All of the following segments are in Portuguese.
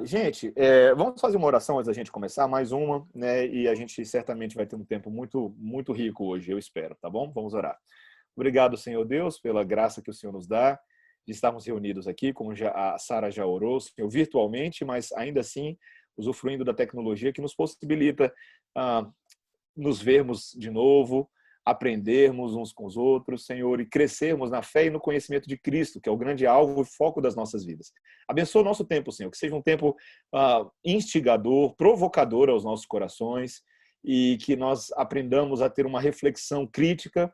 Gente, vamos fazer uma oração antes da gente começar, mais uma, né? E a gente certamente vai ter um tempo muito, muito rico hoje, eu espero, tá bom? Vamos orar. Obrigado, Senhor Deus, pela graça que o Senhor nos dá de estarmos reunidos aqui, como a Sara já orou, Senhor, virtualmente, mas ainda assim usufruindo da tecnologia que nos possibilita nos vermos de novo, aprendermos uns com os outros, Senhor, e crescermos na fé e no conhecimento de Cristo, que é o grande alvo e foco das nossas vidas. Abençoa o nosso tempo, Senhor, que seja um tempo instigador, provocador aos nossos corações e que nós aprendamos a ter uma reflexão crítica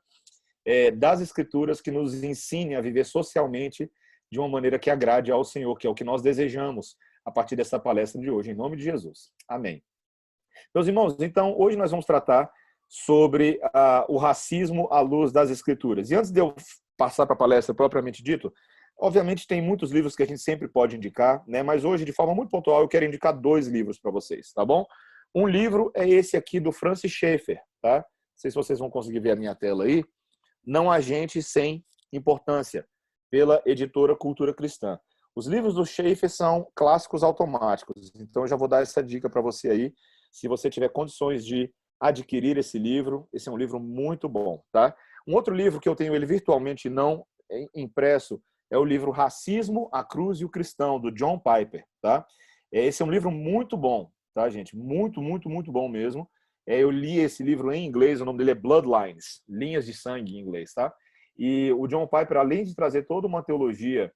das Escrituras que nos ensine a viver socialmente de uma maneira que agrade ao Senhor, que é o que nós desejamos a partir dessa palestra de hoje, em nome de Jesus. Amém. Meus irmãos, então, hoje nós vamos tratar sobre o racismo à luz das Escrituras. E antes de eu passar para a palestra propriamente dito, obviamente tem muitos livros que a gente sempre pode indicar, né? Mas hoje, de forma muito pontual, eu quero indicar 2 livros para vocês, tá bom? Um livro é esse aqui do Francis Schaeffer, tá? Não sei se vocês vão conseguir ver a minha tela aí. Não há gente sem importância, pela editora Cultura Cristã. Os livros do Schaeffer são clássicos automáticos, então eu já vou dar essa dica para você aí, se você tiver condições de adquirir esse livro. Esse é um livro muito bom, tá? Um outro livro que eu tenho ele virtualmente não impresso é o livro Racismo, a Cruz e o Cristão, do John Piper, tá? Esse é um livro muito bom, tá, gente? Muito, muito, muito bom mesmo. Eu li esse livro em inglês, o nome dele é Bloodlines, Linhas de Sangue em inglês, tá? E o John Piper, além de trazer toda uma teologia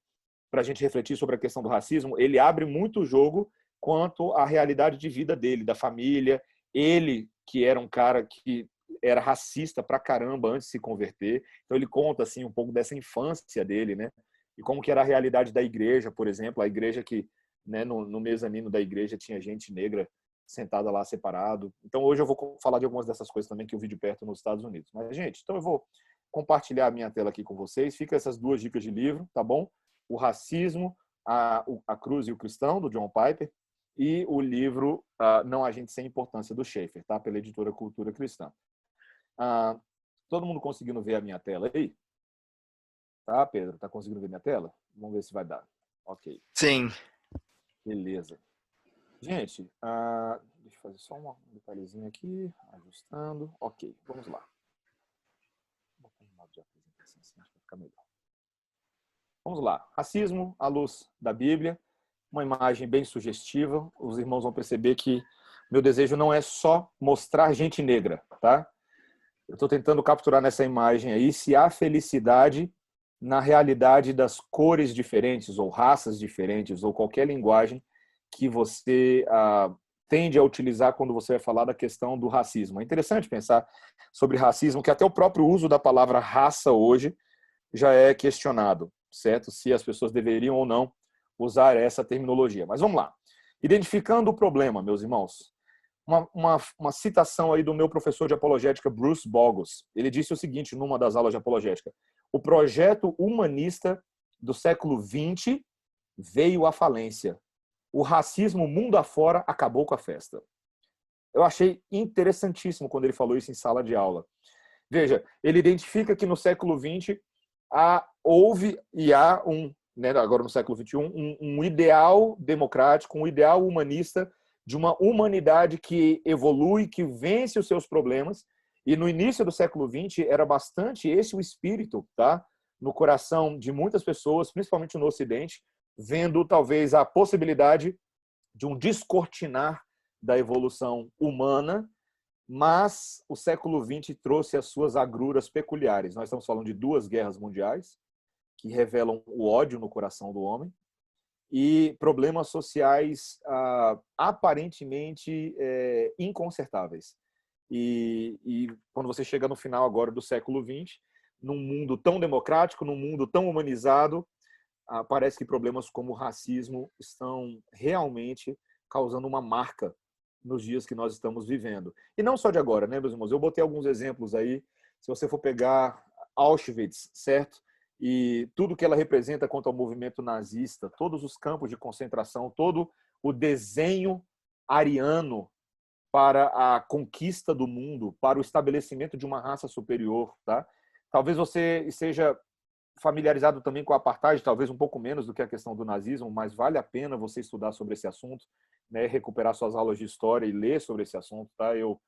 para a gente refletir sobre a questão do racismo, ele abre muito o jogo quanto à realidade de vida dele, da família. Ele, que era um cara que era racista pra caramba antes de se converter, então ele conta assim um pouco dessa infância dele, né? E como que era a realidade da igreja, por exemplo, a igreja que, né, no mezanino da igreja tinha gente negra sentada lá separado. Então hoje eu vou falar de algumas dessas coisas também que eu vi de perto nos Estados Unidos. Mas, gente, então eu vou compartilhar a minha tela aqui com vocês. Fica essas 2 dicas de livro, tá bom? O Racismo, a Cruz e o Cristão, do John Piper, e o livro Não há gente sem importância, do Schaeffer, tá? Pela editora Cultura Cristã. Todo mundo conseguindo ver a minha tela aí? Tá, Pedro? Tá conseguindo ver minha tela? Vamos ver se vai dar. Ok. Sim. Beleza. Gente, deixa eu fazer só um detalhezinho aqui, ajustando. Ok, vamos lá. Vou botar em modo de apresentação, assim, acho que vai ficar melhor. Vamos lá. Racismo à luz da Bíblia. Uma imagem bem sugestiva. Os irmãos vão perceber que meu desejo não é só mostrar gente negra, tá? Eu estou tentando capturar nessa imagem aí se há felicidade na realidade das cores diferentes, ou raças diferentes, ou qualquer linguagem que você tende a utilizar quando você vai falar da questão do racismo. É interessante pensar sobre racismo, que até o próprio uso da palavra raça hoje já é questionado, certo? Se as pessoas deveriam ou não usar essa terminologia. Mas vamos lá. Identificando o problema, meus irmãos. Uma citação aí do meu professor de apologética, Bruce Bogos. Ele disse o seguinte numa das aulas de apologética: o projeto humanista do século XX veio à falência. O racismo mundo afora acabou com a festa. Eu achei interessantíssimo quando ele falou isso em sala de aula. Veja, ele identifica que no século XX houve e há agora no século XXI, um ideal democrático, um ideal humanista de uma humanidade que evolui, que vence os seus problemas. E no início do século XX era bastante esse o espírito, tá? No coração de muitas pessoas, principalmente no Ocidente, vendo talvez a possibilidade de um descortinar da evolução humana, mas o século XX trouxe as suas agruras peculiares. Nós estamos falando de 2 guerras mundiais, que revelam o ódio no coração do homem, e problemas sociais aparentemente inconsertáveis. E quando você chega no final agora do século XX, num mundo tão democrático, num mundo tão humanizado, parece que problemas como o racismo estão realmente causando uma marca nos dias que nós estamos vivendo. E não só de agora, né, meus irmãos? Eu botei alguns exemplos aí. Se você for pegar Auschwitz, certo? E tudo que ela representa quanto ao movimento nazista, todos os campos de concentração, todo o desenho ariano para a conquista do mundo, para o estabelecimento de uma raça superior, tá? Talvez você esteja familiarizado também com a apartheid, talvez um pouco menos do que a questão do nazismo, mas vale a pena você estudar sobre esse assunto, né, recuperar suas aulas de história e ler sobre esse assunto, tá? Eu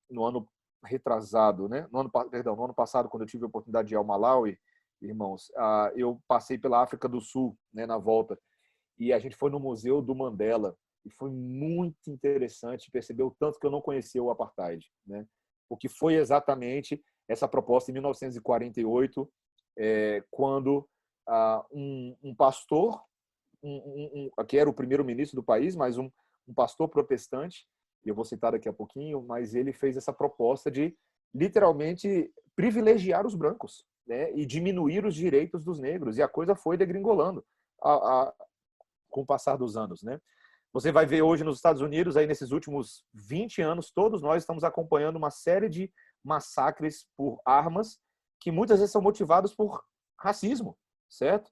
no ano retrasado, né? No ano passado, quando eu tive a oportunidade de ir ao Malawi, irmãos, eu passei pela África do Sul, né, na volta, e a gente foi no Museu do Mandela e foi muito interessante perceber o tanto que eu não conhecia o apartheid, né? Porque foi exatamente essa proposta em 1948, quando um pastor, que era o primeiro-ministro do país, mas um pastor protestante, e eu vou citar daqui a pouquinho, mas ele fez essa proposta de literalmente privilegiar os brancos, né, e diminuir os direitos dos negros, e a coisa foi degringolando com o passar dos anos, né? Você vai ver hoje nos Estados Unidos, aí nesses últimos 20 anos, todos nós estamos acompanhando uma série de massacres por armas que muitas vezes são motivados por racismo, certo?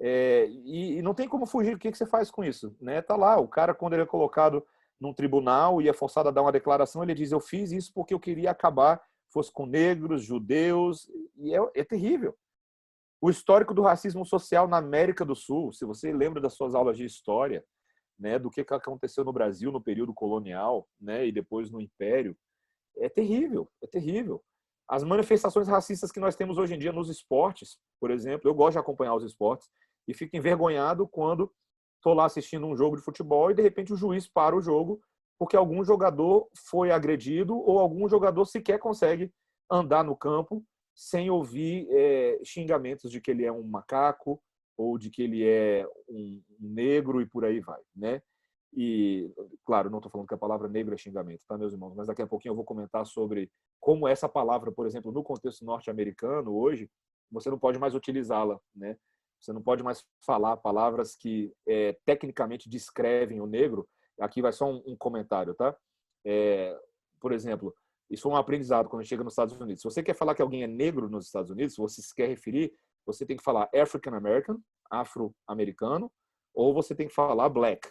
E não tem como fugir. O que você faz com isso, né? Tá lá, o cara, quando ele é colocado num tribunal e é forçado a dar uma declaração, ele diz: eu fiz isso porque eu queria acabar, fosse com negros, judeus, e é terrível. O histórico do racismo social na América do Sul, se você lembra das suas aulas de história, né, do que aconteceu no Brasil no período colonial, né, e depois no Império, é terrível, é terrível. As manifestações racistas que nós temos hoje em dia nos esportes, por exemplo, eu gosto de acompanhar os esportes e fico envergonhado quando estou lá assistindo um jogo de futebol e de repente o juiz para o jogo porque algum jogador foi agredido ou algum jogador sequer consegue andar no campo sem ouvir xingamentos de que ele é um macaco ou de que ele é um negro e por aí vai, né? E, claro, não estou falando que a palavra negro é xingamento, tá, meus irmãos? Mas daqui a pouquinho eu vou comentar sobre como essa palavra, por exemplo, no contexto norte-americano, hoje, você não pode mais utilizá-la, né? Você não pode mais falar palavras que tecnicamente descrevem o negro. Aqui vai só um comentário, tá? Por exemplo, isso foi um aprendizado quando chega nos Estados Unidos. Se você quer falar que alguém é negro nos Estados Unidos, se você se quer referir, você tem que falar African American, afro-americano, ou você tem que falar black,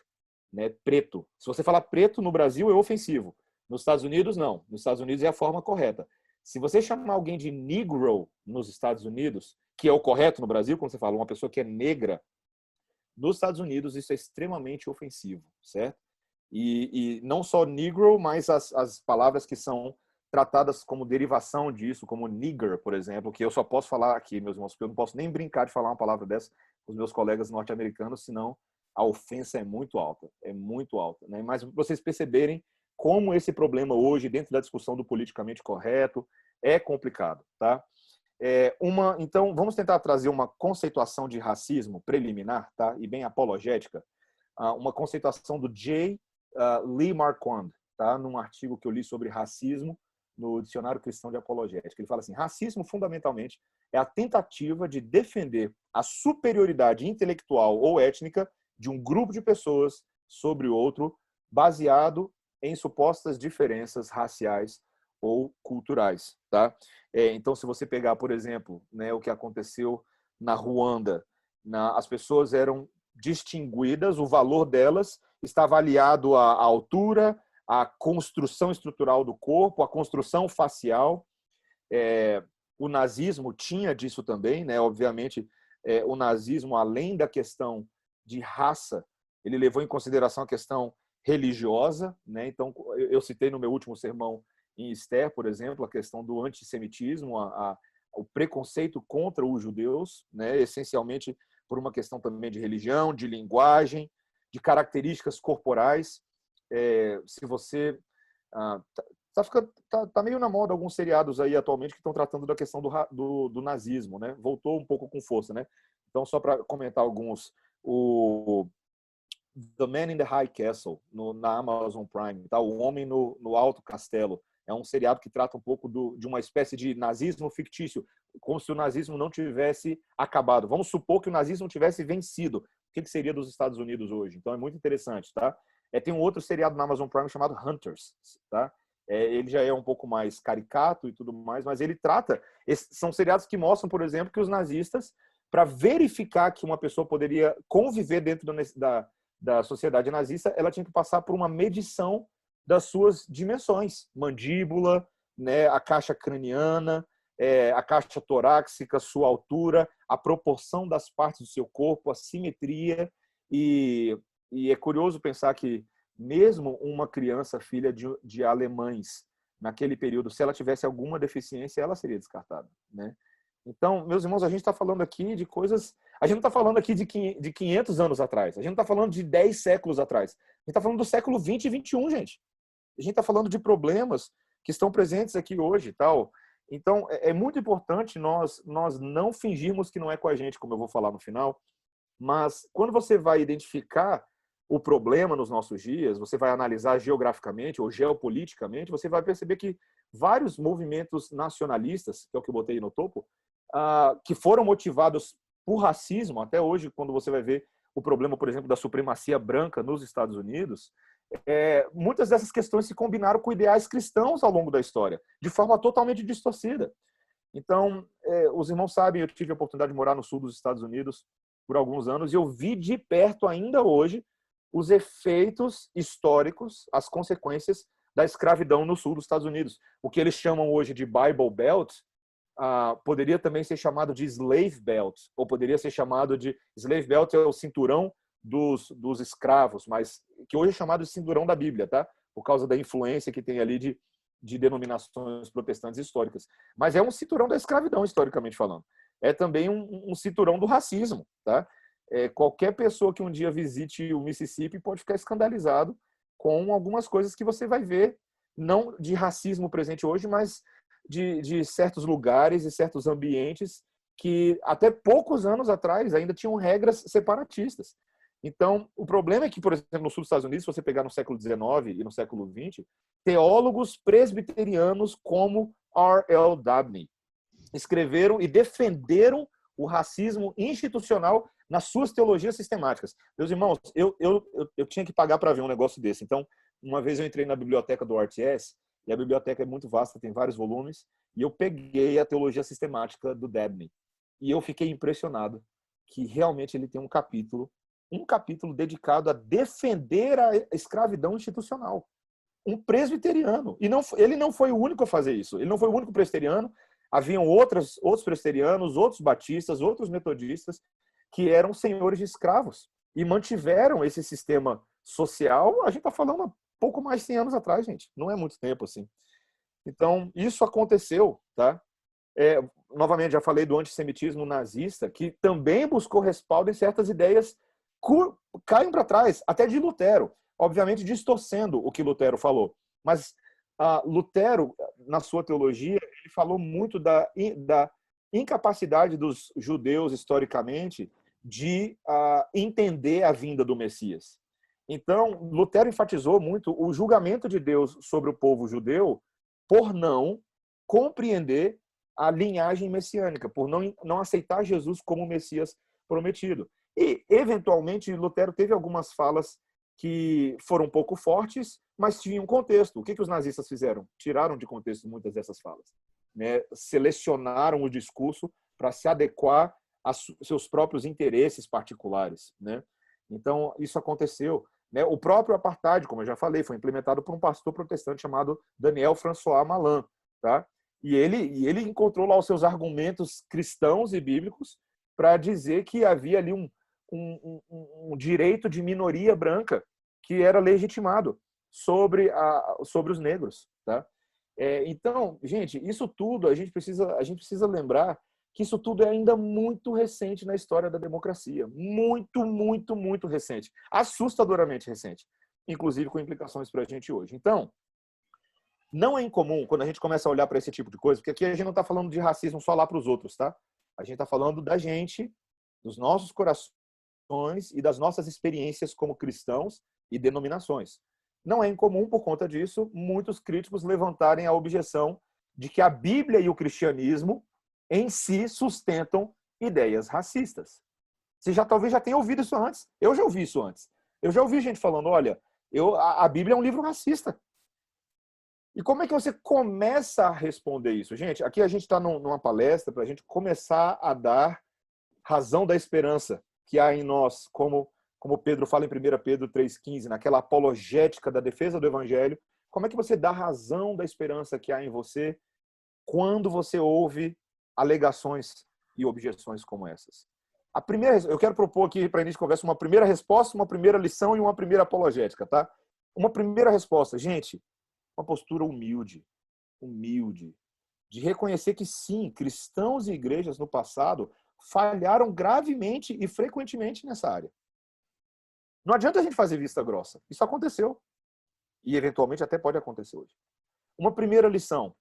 né, preto. Se você falar preto no Brasil é ofensivo. Nos Estados Unidos, não. Nos Estados Unidos é a forma correta. Se você chamar alguém de negro nos Estados Unidos, que é o correto no Brasil, quando você fala uma pessoa que é negra, nos Estados Unidos isso é extremamente ofensivo, certo? E não só negro, mas as palavras que são tratadas como derivação disso, como nigger, por exemplo, que eu só posso falar aqui, meus irmãos, porque eu não posso nem brincar de falar uma palavra dessa com os meus colegas norte-americanos, senão a ofensa é muito alta, né? Mas vocês perceberem como esse problema hoje, dentro da discussão do politicamente correto, é complicado, tá? Então, vamos tentar trazer uma conceituação de racismo preliminar, tá? E bem apologética, uma conceituação do J. Lee Marquand, tá? Num artigo que eu li sobre racismo no Dicionário Cristão de Apologética. Ele fala assim: racismo, fundamentalmente, é a tentativa de defender a superioridade intelectual ou étnica de um grupo de pessoas sobre o outro, baseado em supostas diferenças raciais ou culturais, tá? Então, se você pegar, por exemplo, né, o que aconteceu na Ruanda, as pessoas eram distinguidas, o valor delas estava aliado à altura, à construção estrutural do corpo, à construção facial. O nazismo tinha disso também, né? Obviamente, o nazismo, além da questão de raça, ele levou em consideração a questão religiosa, né? Então, eu citei no meu último sermão em Esther, por exemplo, a questão do antissemitismo, o preconceito contra os judeus, né? Essencialmente por uma questão também de religião, de linguagem, de características corporais. Se você tá meio na moda alguns seriados aí atualmente que estão tratando da questão do nazismo, né? Voltou um pouco com força, né? Então, só para comentar alguns, o The Man in the High Castle, na Amazon Prime, tá? O Homem no Alto Castelo. É um seriado que trata um pouco de uma espécie de nazismo fictício, como se o nazismo não tivesse acabado. Vamos supor que o nazismo tivesse vencido. O que seria dos Estados Unidos hoje? Então é muito interessante, tá? Tem um outro seriado na Amazon Prime chamado Hunters, tá? Ele já é um pouco mais caricato e tudo mais, mas ele trata... São seriados que mostram, por exemplo, que os nazistas, para verificar que uma pessoa poderia conviver dentro da sociedade nazista, ela tinha que passar por uma medição das suas dimensões, mandíbula, né, a caixa craniana, a caixa torácica, sua altura, a proporção das partes do seu corpo, a simetria. E é curioso pensar que mesmo uma criança filha de alemães, naquele período, se ela tivesse alguma deficiência, ela seria descartada, né? Então, meus irmãos, a gente está falando aqui de coisas... A gente não está falando aqui de 500 anos atrás. A gente não está falando de 10 séculos atrás. A gente está falando do século 20 e 21, gente. A gente está falando de problemas que estão presentes aqui hoje, tal. Então, é muito importante nós não fingirmos que não é com a gente, como eu vou falar no final, mas quando você vai identificar o problema nos nossos dias, você vai analisar geograficamente ou geopoliticamente, você vai perceber que vários movimentos nacionalistas, que é o que eu botei no topo, que foram motivados por racismo, até hoje, quando você vai ver o problema, por exemplo, da supremacia branca nos Estados Unidos, muitas dessas questões se combinaram com ideais cristãos ao longo da história, de forma totalmente distorcida. Então, os irmãos sabem, eu tive a oportunidade de morar no sul dos Estados Unidos por alguns anos, e eu vi de perto ainda hoje os efeitos históricos, as consequências da escravidão no sul dos Estados Unidos. O que eles chamam hoje de Bible Belt, poderia também ser chamado de Slave Belt, ou poderia ser chamado de... Slave Belt é o cinturão dos escravos, mas que hoje é chamado de cinturão da Bíblia, tá? Por causa da influência que tem ali de denominações protestantes históricas. Mas é um cinturão da escravidão, historicamente falando. É também um cinturão do racismo, tá? Qualquer pessoa que um dia visite o Mississippi pode ficar escandalizado com algumas coisas que você vai ver, não de racismo presente hoje, mas de certos lugares e certos ambientes que até poucos anos atrás ainda tinham regras separatistas. Então, o problema é que, por exemplo, no sul dos Estados Unidos, se você pegar no século XIX e no século XX, teólogos presbiterianos como R.L. Dabney escreveram e defenderam o racismo institucional nas suas teologias sistemáticas. Meus irmãos, eu tinha que pagar para ver um negócio desse. Então, uma vez eu entrei na biblioteca do RTS, e a biblioteca é muito vasta, tem vários volumes, e eu peguei a teologia sistemática do Dabney. E eu fiquei impressionado que realmente ele tem um capítulo dedicado a defender a escravidão institucional. Um presbiteriano. E ele não foi o único a fazer isso. Ele não foi o único presbiteriano. Haviam outros presbiterianos, outros batistas, outros metodistas que eram senhores de escravos e mantiveram esse sistema social. A gente está falando há pouco mais de 100 anos atrás, gente. Não é muito tempo assim. Então, isso aconteceu, tá? Novamente, já falei do antissemitismo nazista, que também buscou respaldo em certas ideias caem para trás, até de Lutero, obviamente distorcendo o que Lutero falou. Mas Lutero, na sua teologia, ele falou muito da incapacidade dos judeus, historicamente, de entender a vinda do Messias. Então, Lutero enfatizou muito o julgamento de Deus sobre o povo judeu por não compreender a linhagem messiânica, por não aceitar Jesus como o Messias prometido. E, eventualmente, Lutero teve algumas falas que foram um pouco fortes, mas tinham contexto. O que os nazistas fizeram? Tiraram de contexto muitas dessas falas, né? Selecionaram o discurso para se adequar a seus próprios interesses particulares, né? Então, isso aconteceu, né? O próprio apartheid, como eu já falei, foi implementado por um pastor protestante chamado Daniel François Malan, tá? E ele encontrou lá os seus argumentos cristãos e bíblicos para dizer que havia ali um direito de minoria branca que era legitimado sobre os negros, tá? Então, gente, isso tudo a gente precisa lembrar que isso tudo é ainda muito recente na história da democracia, muito, muito, muito recente, assustadoramente recente, inclusive com implicações para a gente hoje. Então, não é incomum quando a gente começa a olhar para esse tipo de coisa, porque aqui a gente não está falando de racismo só lá para os outros, tá? A gente está falando da gente, dos nossos corações e das nossas experiências como cristãos e denominações. Não é incomum, por conta disso, muitos críticos levantarem a objeção de que a Bíblia e o cristianismo em si sustentam ideias racistas. Você talvez já tenha ouvido isso antes. Eu já ouvi isso antes. Eu já ouvi gente falando, olha, a Bíblia é um livro racista. E como é que você começa a responder isso? Gente, aqui a gente está numa palestra para a gente começar a dar razão da esperança que há em nós, como Pedro fala em 1 Pedro 3,15, naquela apologética da defesa do Evangelho. Como é que você dá razão da esperança que há em você quando você ouve alegações e objeções como essas? Eu quero propor aqui, para início de conversa, uma primeira resposta, uma primeira lição e uma primeira apologética, tá? Uma primeira resposta, gente, uma postura humilde, de reconhecer que sim, cristãos e igrejas no passado falharam gravemente e frequentemente nessa área. Não adianta a gente fazer vista grossa. Isso aconteceu. E eventualmente até pode acontecer hoje. Uma primeira lição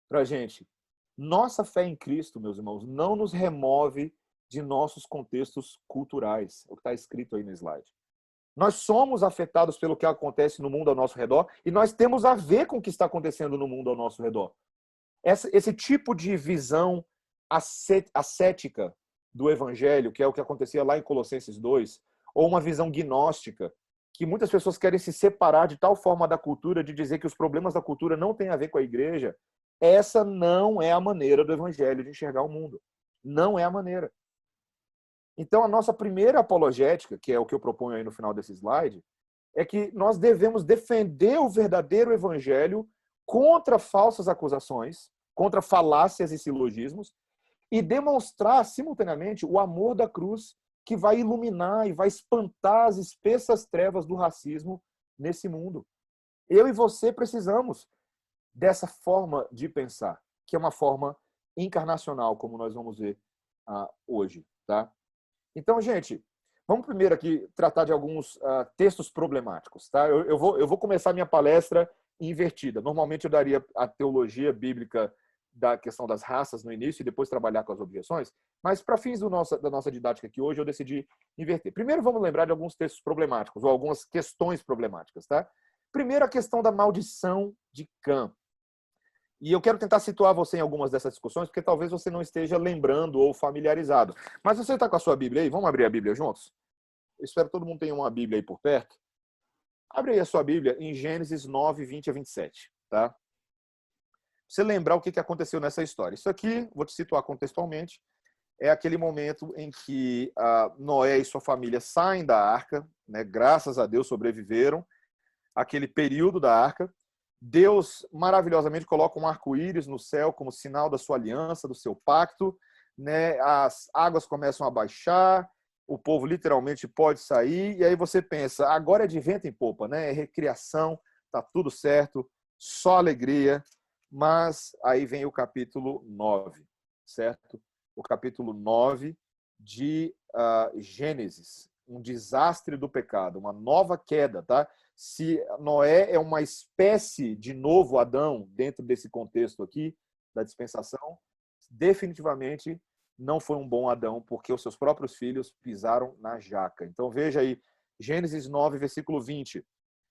para a gente. Nossa fé em Cristo, meus irmãos, não nos remove de nossos contextos culturais. O que está escrito aí no slide. Nós somos afetados pelo que acontece no mundo ao nosso redor e nós temos a ver com o que está acontecendo no mundo ao nosso redor. Esse tipo de visão ascética do evangelho, que é o que acontecia lá em Colossenses 2, ou uma visão gnóstica, que muitas pessoas querem se separar de tal forma da cultura, de dizer que os problemas da cultura não têm a ver com a igreja, essa não é a maneira do evangelho de enxergar o mundo. Não é a maneira. Então, a nossa primeira apologética, que é o que eu proponho aí no final desse slide, é que nós devemos defender o verdadeiro evangelho contra falsas acusações, contra falácias e silogismos, e demonstrar simultaneamente o amor da cruz que vai iluminar e vai espantar as espessas trevas do racismo nesse mundo. Eu e você precisamos dessa forma de pensar, que é uma forma encarnacional, como nós vamos ver hoje, tá? Então, gente, vamos primeiro aqui tratar de alguns textos problemáticos, tá? Eu vou começar minha palestra invertida. Normalmente eu daria a teologia bíblica da questão das raças no início e depois trabalhar com as objeções, mas para fins da nossa didática aqui hoje eu decidi inverter. Primeiro vamos lembrar de alguns textos problemáticos ou algumas questões problemáticas, tá? Primeiro a questão da maldição de Cã. E eu quero tentar situar você em algumas dessas discussões, porque talvez você não esteja lembrando ou familiarizado. Mas você está com a sua Bíblia aí? Vamos abrir a Bíblia juntos? Eu espero que todo mundo tenha uma Bíblia aí por perto. Abre aí a sua Bíblia em Gênesis 9, 20 a 27. Tá? Pra você lembrar o que aconteceu nessa história. Isso aqui, vou te situar contextualmente, é aquele momento em que Noé e sua família saem da arca, né? Graças a Deus sobreviveram aquele período da arca. Deus maravilhosamente coloca um arco-íris no céu como sinal da sua aliança, do seu pacto, né? As águas começam a baixar, o povo literalmente pode sair, e aí você pensa, agora é de vento em popa, né? É recriação, tá tudo certo, só alegria, mas aí vem o capítulo 9, certo? O capítulo 9 de Gênesis, um desastre do pecado, uma nova queda, tá? Se Noé é uma espécie de novo Adão dentro desse contexto aqui da dispensação, definitivamente não foi um bom Adão, porque os seus próprios filhos pisaram na jaca. Então veja aí, Gênesis 9, versículo 20.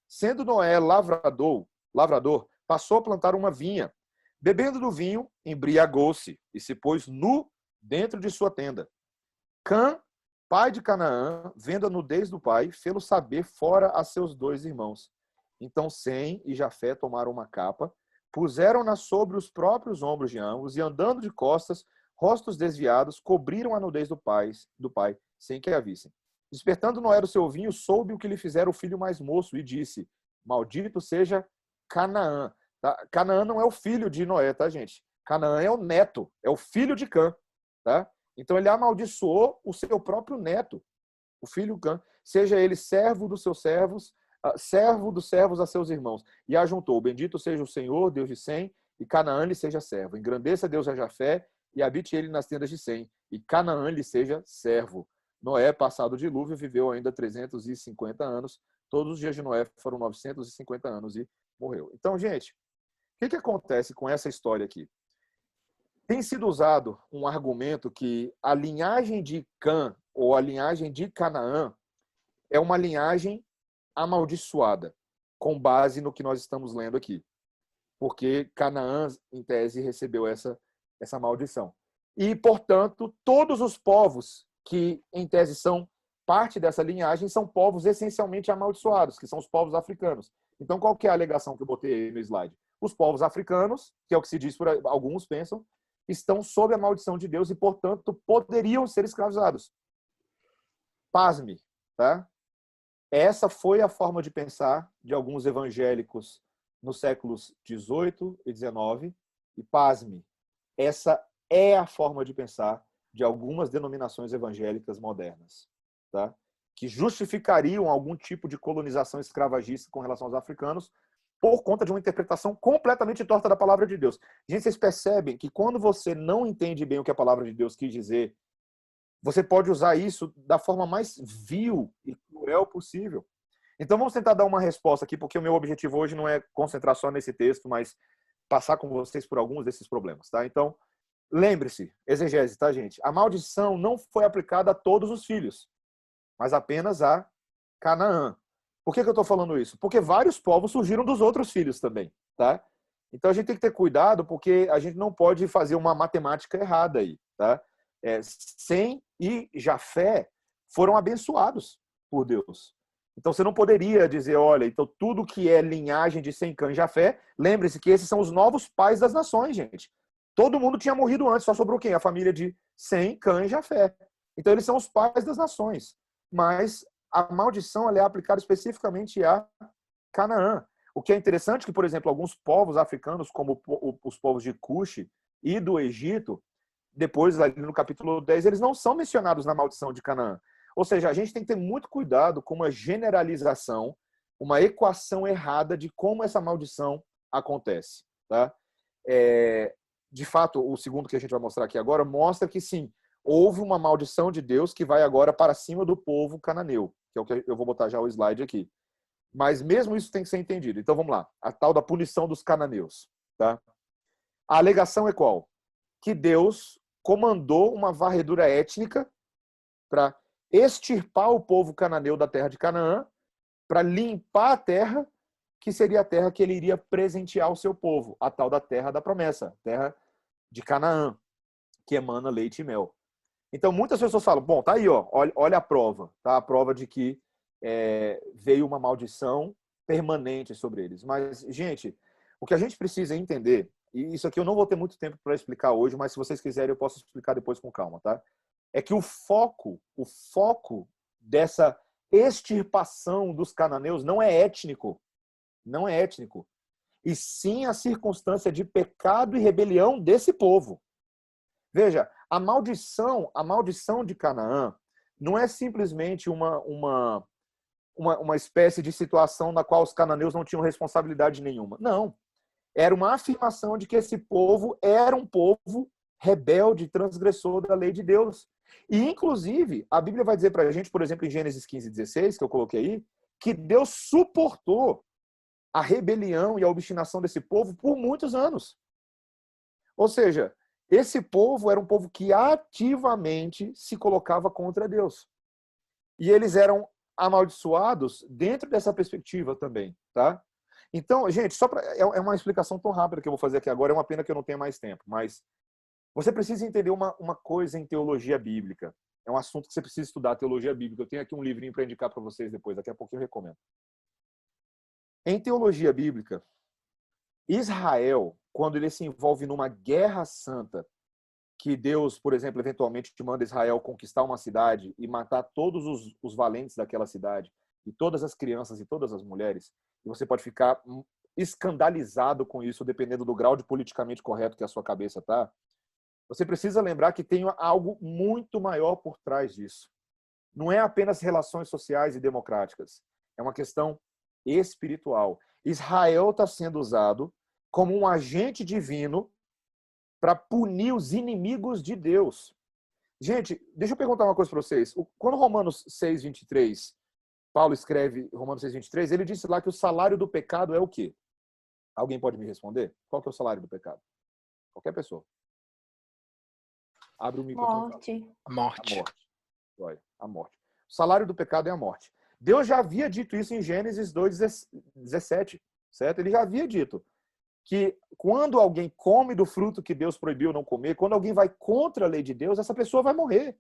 Sendo Noé lavrador, passou a plantar uma vinha. Bebendo do vinho, embriagou-se e se pôs nu dentro de sua tenda. Cã, pai de Canaã, vendo a nudez do pai, fê-lo saber fora a seus dois irmãos. Então Sem e Jafé tomaram uma capa, puseram-na sobre os próprios ombros de ambos e, andando de costas, rostos desviados, cobriram a nudez do pai, sem que a vissem. Despertando Noé do seu vinho, soube o que lhe fizera o filho mais moço e disse, maldito seja Canaã. Tá? Canaã não é o filho de Noé, tá, gente? Canaã é o neto, é o filho de Cã, tá? Então ele amaldiçoou o seu próprio neto, o filho Cã, seja ele servo dos seus servos, servo dos servos a seus irmãos. E ajuntou, bendito seja o Senhor, Deus de Sem, e Canaã lhe seja servo. Engrandeça Deus a Jafé, e habite ele nas tendas de Sem, e Canaã lhe seja servo. Noé, passado o dilúvio, viveu ainda 350 anos. Todos os dias de Noé foram 950 anos e morreu. Então, gente, o que acontece com essa história aqui? Tem sido usado um argumento que a linhagem de Cã ou a linhagem de Canaã é uma linhagem amaldiçoada, com base no que nós estamos lendo aqui. Porque Canaã, em tese, recebeu essa maldição. E, portanto, todos os povos que, em tese, são parte dessa linhagem são povos essencialmente amaldiçoados, que são os povos africanos. Então, qual que é a alegação que eu botei aí no slide? Os povos africanos, que é o que se diz por alguns pensam, estão sob a maldição de Deus e, portanto, poderiam ser escravizados. Pasme, tá? Essa foi a forma de pensar de alguns evangélicos nos séculos 18 e 19, E pasme, essa é a forma de pensar de algumas denominações evangélicas modernas, tá? Que justificariam algum tipo de colonização escravagista com relação aos africanos por conta de uma interpretação completamente torta da palavra de Deus. Gente, vocês percebem que quando você não entende bem o que a palavra de Deus quis dizer, você pode usar isso da forma mais vil e cruel possível. Então vamos tentar dar uma resposta aqui, porque o meu objetivo hoje não é concentrar só nesse texto, mas passar com vocês por alguns desses problemas, tá? Então, lembre-se, exegese, tá, gente? A maldição não foi aplicada a todos os filhos, mas apenas a Canaã. Por que eu estou falando isso? Porque vários povos surgiram dos outros filhos também, tá? Então a gente tem que ter cuidado, porque a gente não pode fazer uma matemática errada aí, tá? Sem e Jafé foram abençoados por Deus. Então você não poderia dizer, olha, então tudo que é linhagem de Sem, Cã e Jafé, lembre-se que esses são os novos pais das nações, gente. Todo mundo tinha morrido antes, só sobrou quem? A família de Sem, Cã e Jafé. Então eles são os pais das nações. Mas a maldição ela é aplicada especificamente a Canaã. O que é interessante é que, por exemplo, alguns povos africanos, como os povos de Cush e do Egito, depois, ali no capítulo 10, eles não são mencionados na maldição de Canaã. Ou seja, a gente tem que ter muito cuidado com uma generalização, uma equação errada de como essa maldição acontece. Tá? De fato, o segundo que a gente vai mostrar aqui agora mostra que sim, houve uma maldição de Deus que vai agora para cima do povo cananeu, que é o que eu vou botar já o slide aqui. Mas mesmo isso tem que ser entendido. Então vamos lá, a tal da punição dos cananeus. Tá? A alegação é qual? Que Deus comandou uma varredura étnica para extirpar o povo cananeu da terra de Canaã, para limpar a terra, que seria a terra que ele iria presentear ao seu povo, a tal da terra da promessa, terra de Canaã, que emana leite e mel. Então muitas pessoas falam, bom, tá aí, ó, olha a prova, tá? A prova de que veio uma maldição permanente sobre eles. Mas, gente, o que a gente precisa entender, e isso aqui eu não vou ter muito tempo para explicar hoje, mas se vocês quiserem eu posso explicar depois com calma, tá? É que o foco dessa extirpação dos cananeus não é étnico, e sim a circunstância de pecado e rebelião desse povo. Veja, a maldição de Canaã não é simplesmente uma espécie de situação na qual os cananeus não tinham responsabilidade nenhuma. Não. Era uma afirmação de que esse povo era um povo rebelde, transgressor da lei de Deus. E, inclusive, a Bíblia vai dizer para a gente, por exemplo, em Gênesis 15:16, que eu coloquei aí, que Deus suportou a rebelião e a obstinação desse povo por muitos anos. Ou seja, esse povo era um povo que ativamente se colocava contra Deus. E eles eram amaldiçoados dentro dessa perspectiva também, tá? Então, gente, é uma explicação tão rápida que eu vou fazer aqui agora, é uma pena que eu não tenha mais tempo, mas você precisa entender uma coisa em teologia bíblica. É um assunto que você precisa estudar, teologia bíblica. Eu tenho aqui um livrinho para indicar para vocês depois, daqui a pouco eu recomendo. Em teologia bíblica, Israel, quando ele se envolve numa guerra santa, que Deus, por exemplo, eventualmente manda Israel conquistar uma cidade e matar todos os valentes daquela cidade, e todas as crianças e todas as mulheres, e você pode ficar escandalizado com isso, dependendo do grau de politicamente correto que a sua cabeça está, você precisa lembrar que tem algo muito maior por trás disso. Não é apenas relações sociais e democráticas, é uma questão espiritual. Israel está sendo usado como um agente divino para punir os inimigos de Deus. Gente, deixa eu perguntar uma coisa para vocês. Quando Romanos 6:23, Paulo escreve Romanos 6:23, ele disse lá que o salário do pecado é o quê? Alguém pode me responder? Qual que é o salário do pecado? Qualquer pessoa. Abre o microfone. Morte. A morte. A morte. Olha, a morte. O salário do pecado é a morte. Deus já havia dito isso em Gênesis 2:17, certo? Ele já havia dito que quando alguém come do fruto que Deus proibiu não comer, quando alguém vai contra a lei de Deus, essa pessoa vai morrer.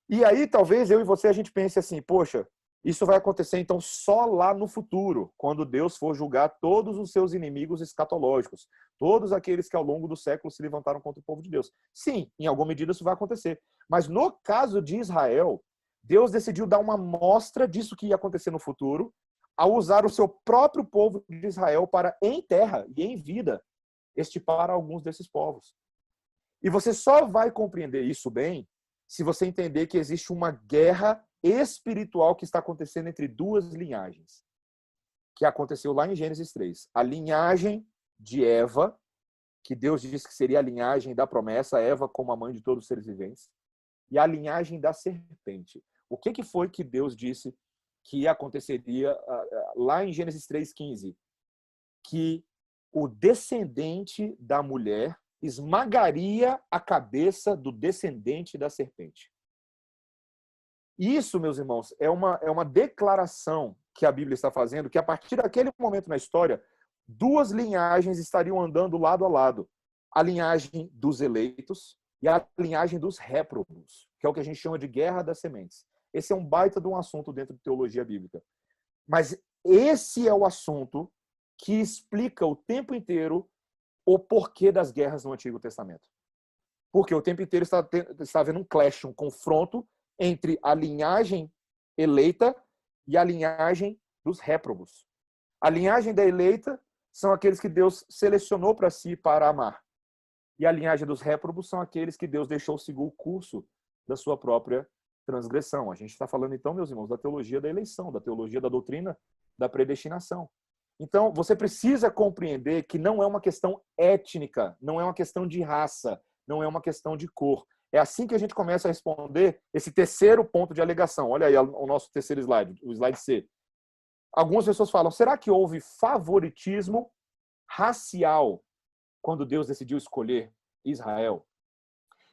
E aí, talvez eu e você, a gente pense assim, poxa, isso vai acontecer então só lá no futuro, quando Deus for julgar todos os seus inimigos escatológicos, todos aqueles que ao longo do século se levantaram contra o povo de Deus. Sim, em alguma medida isso vai acontecer. Mas no caso de Israel, Deus decidiu dar uma mostra disso que ia acontecer no futuro, ao usar o seu próprio povo de Israel para, em terra e em vida, extirpar alguns desses povos. E você só vai compreender isso bem se você entender que existe uma guerra espiritual que está acontecendo entre duas linhagens, que aconteceu lá em Gênesis 3. A linhagem de Eva, que Deus disse que seria a linhagem da promessa, Eva como a mãe de todos os seres viventes, e a linhagem da serpente. O que foi que Deus disse que aconteceria lá em Gênesis 3,15? Que o descendente da mulher esmagaria a cabeça do descendente da serpente. Isso, meus irmãos, é uma declaração que a Bíblia está fazendo, que a partir daquele momento na história, duas linhagens estariam andando lado a lado. A linhagem dos eleitos e a linhagem dos réprobos, que é o que a gente chama de guerra das sementes. Esse é um baita de um assunto dentro de teologia bíblica. Mas esse é o assunto que explica o tempo inteiro o porquê das guerras no Antigo Testamento. Porque o tempo inteiro está havendo um clash, um confronto entre a linhagem eleita e a linhagem dos réprobos. A linhagem da eleita são aqueles que Deus selecionou para si para amar. E a linhagem dos réprobos são aqueles que Deus deixou seguir o curso da sua própria transgressão. A gente está falando, então, meus irmãos, da teologia da eleição, da teologia da doutrina da predestinação. Então, você precisa compreender que não é uma questão étnica, não é uma questão de raça, não é uma questão de cor. É assim que a gente começa a responder esse terceiro ponto de alegação. Olha aí o nosso terceiro slide, o slide C. Algumas pessoas falam, será que houve favoritismo racial quando Deus decidiu escolher Israel?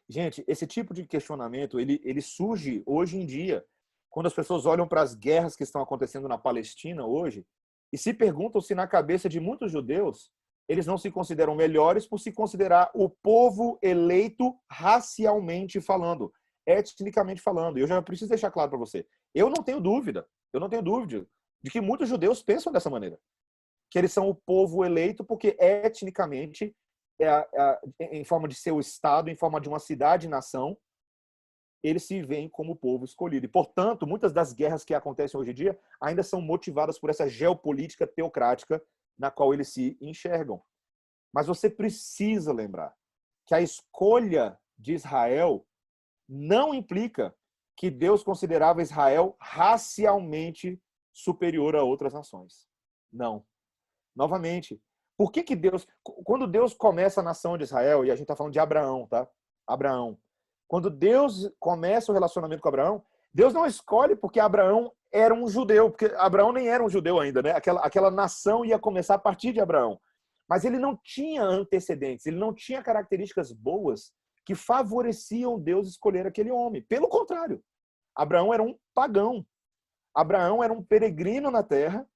Gente, esse tipo de questionamento, ele surge hoje em dia, quando as pessoas olham para as guerras que estão acontecendo na Palestina hoje, e se perguntam se na cabeça de muitos judeus, eles não se consideram melhores por se considerar o povo eleito racialmente falando, etnicamente falando. E eu já preciso deixar claro para você, eu não tenho dúvida de que muitos judeus pensam dessa maneira, que eles são o povo eleito porque etnicamente, em forma de seu estado, em forma de uma cidade-nação, eles se veem como o povo escolhido. E, portanto, muitas das guerras que acontecem hoje em dia ainda são motivadas por essa geopolítica teocrática na qual eles se enxergam. Mas você precisa lembrar que a escolha de Israel não implica que Deus considerava Israel racialmente superior a outras nações. Não. Novamente, por que Deus... Quando Deus começa a nação de Israel, e a gente está falando de Abraão, tá? Abraão. Quando Deus começa o relacionamento com Abraão, Deus não escolhe porque Abraão era um judeu, porque Abraão nem era um judeu ainda, né? Aquela nação ia começar a partir de Abraão. Mas ele não tinha antecedentes, ele não tinha características boas que favoreciam Deus escolher aquele homem. Pelo contrário, Abraão era um pagão. Abraão era um peregrino na terra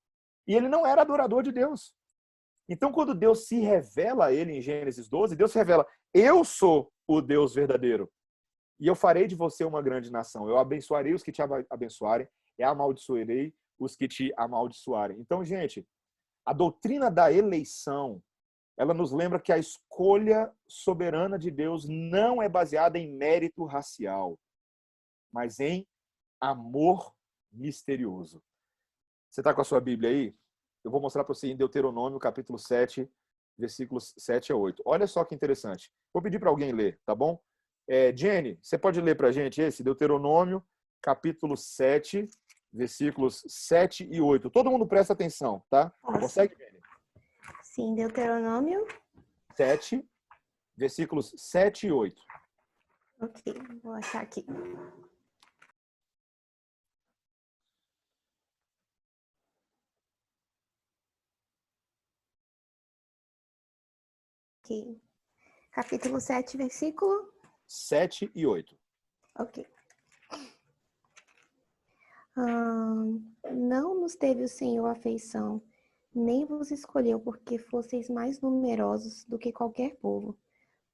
e ele não era adorador de Deus. Então, quando Deus se revela a ele em Gênesis 12, Deus revela, eu sou o Deus verdadeiro. E eu farei de você uma grande nação. Eu abençoarei os que te abençoarem e amaldiçoarei os que te amaldiçoarem. Então, gente, a doutrina da eleição, ela nos lembra que a escolha soberana de Deus não é baseada em mérito racial, mas em amor misterioso. Você está com a sua Bíblia aí? Eu vou mostrar para você em Deuteronômio, capítulo 7, versículos 7 a 8. Olha só que interessante. Vou pedir para alguém ler, tá bom? Jenny, você pode ler para a gente esse? Deuteronômio, capítulo 7, versículos 7 e 8. Todo mundo presta atenção, tá? Posso. Consegue, Jenny? Sim, Deuteronômio 7, versículos 7 e 8. Ok, vou achar aqui. Ok. Capítulo 7, versículo 7 e 8. Ok. Não nos teve o Senhor afeição, nem vos escolheu porque fosseis mais numerosos do que qualquer povo,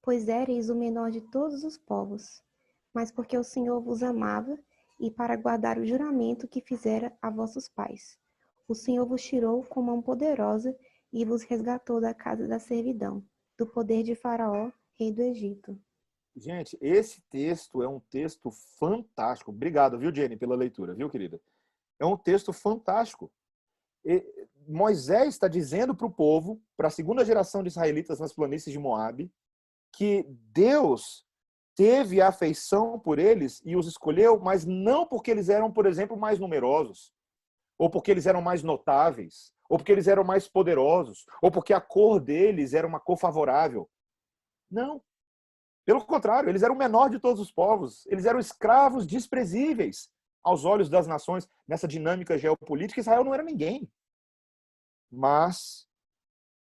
pois éreis o menor de todos os povos, mas porque o Senhor vos amava e para guardar o juramento que fizera a vossos pais. O Senhor vos tirou com mão poderosa e vos resgatou da casa da servidão, do poder de Faraó, rei do Egito. Gente, esse texto é um texto fantástico. Obrigado, viu, Jenny, pela leitura, viu, querida? É um texto fantástico. Moisés está dizendo para o povo, para a segunda geração de israelitas nas planícies de Moabe, que Deus teve afeição por eles e os escolheu, mas não porque eles eram, por exemplo, mais numerosos, ou porque eles eram mais notáveis, ou porque eles eram mais poderosos, ou porque a cor deles era uma cor favorável. Não. Pelo contrário, eles eram o menor de todos os povos. Eles eram escravos desprezíveis aos olhos das nações. Nessa dinâmica geopolítica, Israel não era ninguém. Mas,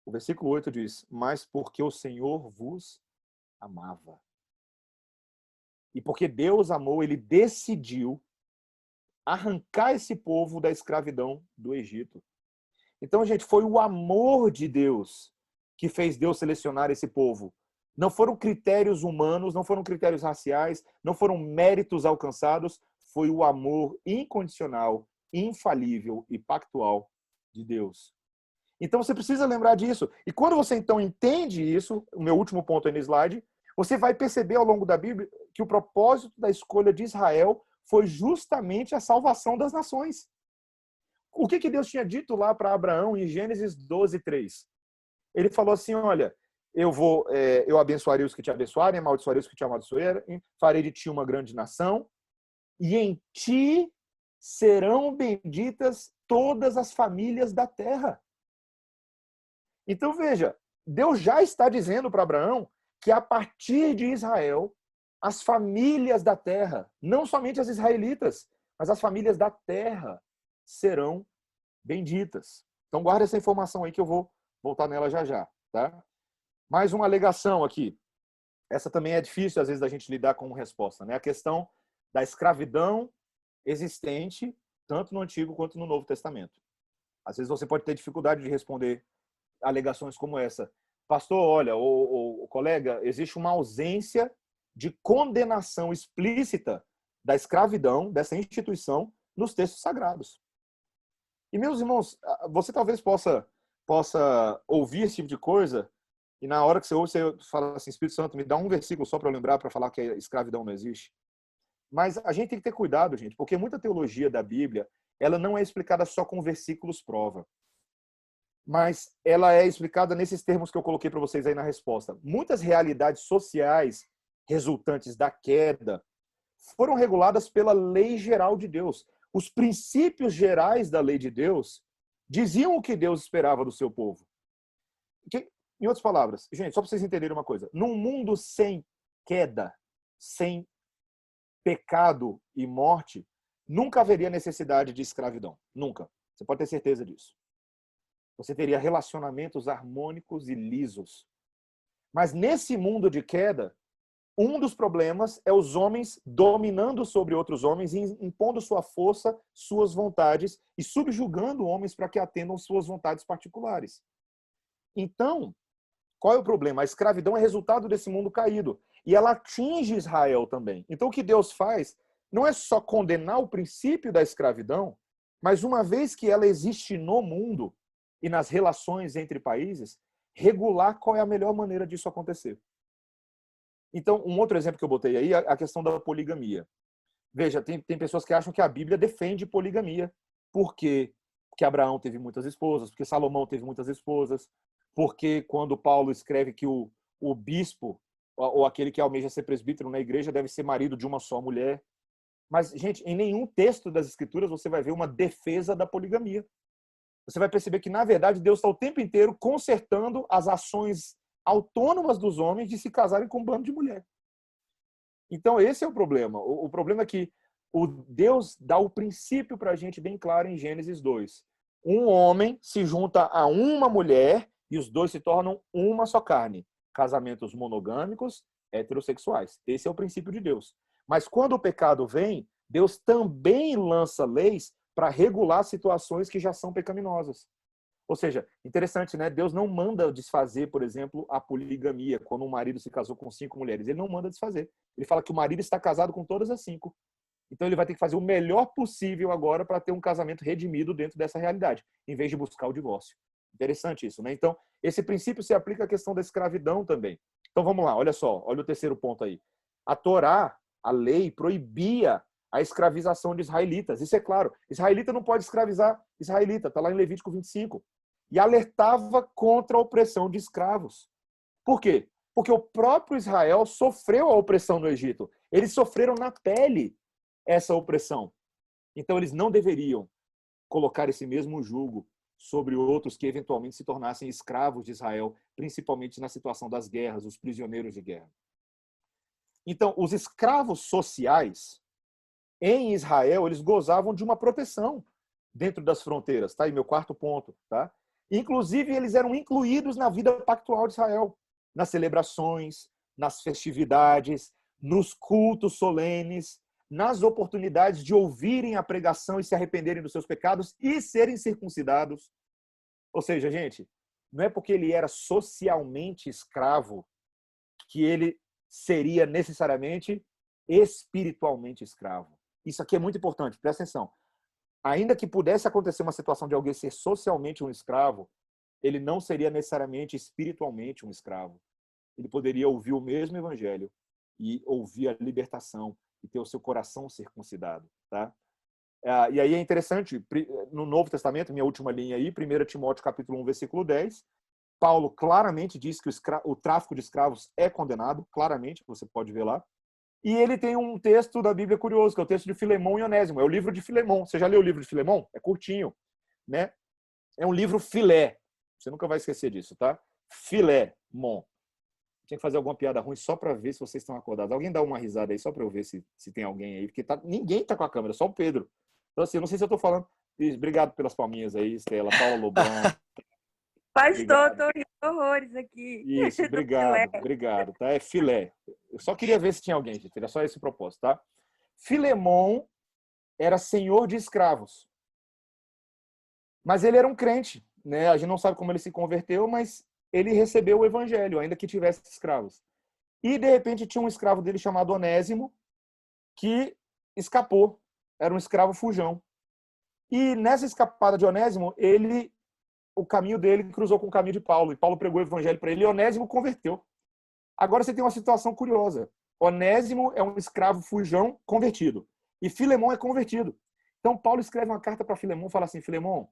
o versículo 8 diz, mas porque o Senhor vos amava. E porque Deus amou, ele decidiu arrancar esse povo da escravidão do Egito. Então, gente, foi o amor de Deus que fez Deus selecionar esse povo. Não foram critérios humanos, não foram critérios raciais, não foram méritos alcançados, foi o amor incondicional, infalível e pactual de Deus. Então você precisa lembrar disso. E quando você então entende isso, o meu último ponto aí no slide, você vai perceber ao longo da Bíblia que o propósito da escolha de Israel foi justamente a salvação das nações. O que Deus tinha dito lá para Abraão em Gênesis 12, 3? Ele falou assim, olha, eu abençoarei os que te abençoarem, amaldiçoarei os que te amaldiçoarem, farei de ti uma grande nação, e em ti serão benditas todas as famílias da terra. Então veja, Deus já está dizendo para Abraão que a partir de Israel, as famílias da terra, não somente as israelitas, mas as famílias da terra serão benditas. Então guarda essa informação aí que eu vou voltar nela já já, tá? Mais uma alegação aqui. Essa também é difícil às vezes da gente lidar com resposta, né? A questão da escravidão existente tanto no Antigo quanto no Novo Testamento. Às vezes você pode ter dificuldade de responder alegações como essa. Pastor, olha, o colega, existe uma ausência de condenação explícita da escravidão, dessa instituição, nos textos sagrados. E, meus irmãos, você talvez possa ouvir esse tipo de coisa e na hora que você ouve, você fala assim, Espírito Santo, me dá um versículo só para eu lembrar, para falar que a escravidão não existe. Mas a gente tem que ter cuidado, gente, porque muita teologia da Bíblia, ela não é explicada só com versículos prova. Mas ela é explicada nesses termos que eu coloquei para vocês aí na resposta. Muitas realidades sociais resultantes da queda foram reguladas pela lei geral de Deus. Os princípios gerais da lei de Deus diziam o que Deus esperava do seu povo. Em outras palavras, gente, só para vocês entenderem uma coisa. Num mundo sem queda, sem pecado e morte, nunca haveria necessidade de escravidão. Nunca. Você pode ter certeza disso. Você teria relacionamentos harmônicos e lisos. Mas nesse mundo de queda, um dos problemas é os homens dominando sobre outros homens, impondo sua força, suas vontades e subjugando homens para que atendam suas vontades particulares. Então, qual é o problema? A escravidão é resultado desse mundo caído. E ela atinge Israel também. Então, o que Deus faz não é só condenar o princípio da escravidão, mas uma vez que ela existe no mundo e nas relações entre países, regular qual é a melhor maneira disso acontecer. Então, um outro exemplo que eu botei aí é a questão da poligamia. Veja, tem pessoas que acham que a Bíblia defende poligamia. Por quê? Porque Abraão teve muitas esposas, porque Salomão teve muitas esposas, porque quando Paulo escreve que o bispo, ou aquele que almeja ser presbítero na igreja, deve ser marido de uma só mulher. Mas, gente, em nenhum texto das Escrituras você vai ver uma defesa da poligamia. Você vai perceber que, na verdade, Deus está o tempo inteiro consertando as ações autônomas dos homens de se casarem com um bando de mulher. Então, esse é o problema. O problema é que Deus dá o princípio para a gente bem claro em Gênesis 2. Um homem se junta a uma mulher e os dois se tornam uma só carne. Casamentos monogâmicos, heterossexuais. Esse é o princípio de Deus. Mas quando o pecado vem, Deus também lança leis para regular situações que já são pecaminosas. Ou seja, interessante, né? Deus não manda desfazer, por exemplo, a poligamia, quando um marido se casou com 5 mulheres. Ele não manda desfazer. Ele fala que o marido está casado com todas as 5. Então ele vai ter que fazer o melhor possível agora para ter um casamento redimido dentro dessa realidade, em vez de buscar o divórcio. Interessante isso, né? Então, esse princípio se aplica à questão da escravidão também. Então vamos lá, olha só, olha o terceiro ponto aí. A Torá, a lei, proibia a escravização de israelitas. Isso é claro. Israelita não pode escravizar israelita. Está lá em Levítico 25. e alertava contra a opressão de escravos. Por quê? Porque o próprio Israel sofreu a opressão no Egito. Eles sofreram na pele essa opressão. Então, eles não deveriam colocar esse mesmo jugo sobre outros que eventualmente se tornassem escravos de Israel, principalmente na situação das guerras, os prisioneiros de guerra. Então, os escravos sociais em Israel, eles gozavam de uma proteção dentro das fronteiras, tá? E meu quarto ponto, tá? Inclusive, eles eram incluídos na vida pactual de Israel, nas celebrações, nas festividades, nos cultos solenes, nas oportunidades de ouvirem a pregação e se arrependerem dos seus pecados e serem circuncidados. Ou seja, gente, não é porque ele era socialmente escravo que ele seria necessariamente espiritualmente escravo. Isso aqui é muito importante, presta atenção. Ainda que pudesse acontecer uma situação de alguém ser socialmente um escravo, ele não seria necessariamente espiritualmente um escravo. Ele poderia ouvir o mesmo evangelho e ouvir a libertação e ter o seu coração circuncidado, tá? E aí é interessante, no Novo Testamento, minha última linha aí, 1 Timóteo capítulo 1, versículo 10, Paulo claramente diz que o tráfico de escravos é condenado, claramente, você pode ver lá. E ele tem um texto da Bíblia curioso, que é o texto de Filemão e Onésimo. É o livro de Filemão. Você já leu o livro de Filemão? É curtinho, né? É um livro filé. Você nunca vai esquecer disso, tá? Filémon. Tinha que fazer alguma piada ruim só para ver se vocês estão acordados. Alguém dá uma risada aí só para eu ver se tem alguém aí, porque ninguém tá com a câmera, só o Pedro. Então assim, eu não sei se eu tô falando. Obrigado pelas palminhas aí, Estela, Paula Lobão. Pastor, tô rindo horrores aqui. Isso, obrigado, tá? É filé. Eu só queria ver se tinha alguém, gente. Era só esse o propósito, tá? Filemon era senhor de escravos. Mas ele era um crente, né? A gente não sabe como ele se converteu, mas ele recebeu o evangelho, ainda que tivesse escravos. E, de repente, tinha um escravo dele chamado Onésimo, que escapou. Era um escravo fujão. E nessa escapada de Onésimo, o caminho dele cruzou com o caminho de Paulo. E Paulo pregou o evangelho para ele e Onésimo converteu. Agora você tem uma situação curiosa. Onésimo é um escravo fujão convertido. E Filemon é convertido. Então Paulo escreve uma carta para Filemon e fala assim, Filemon,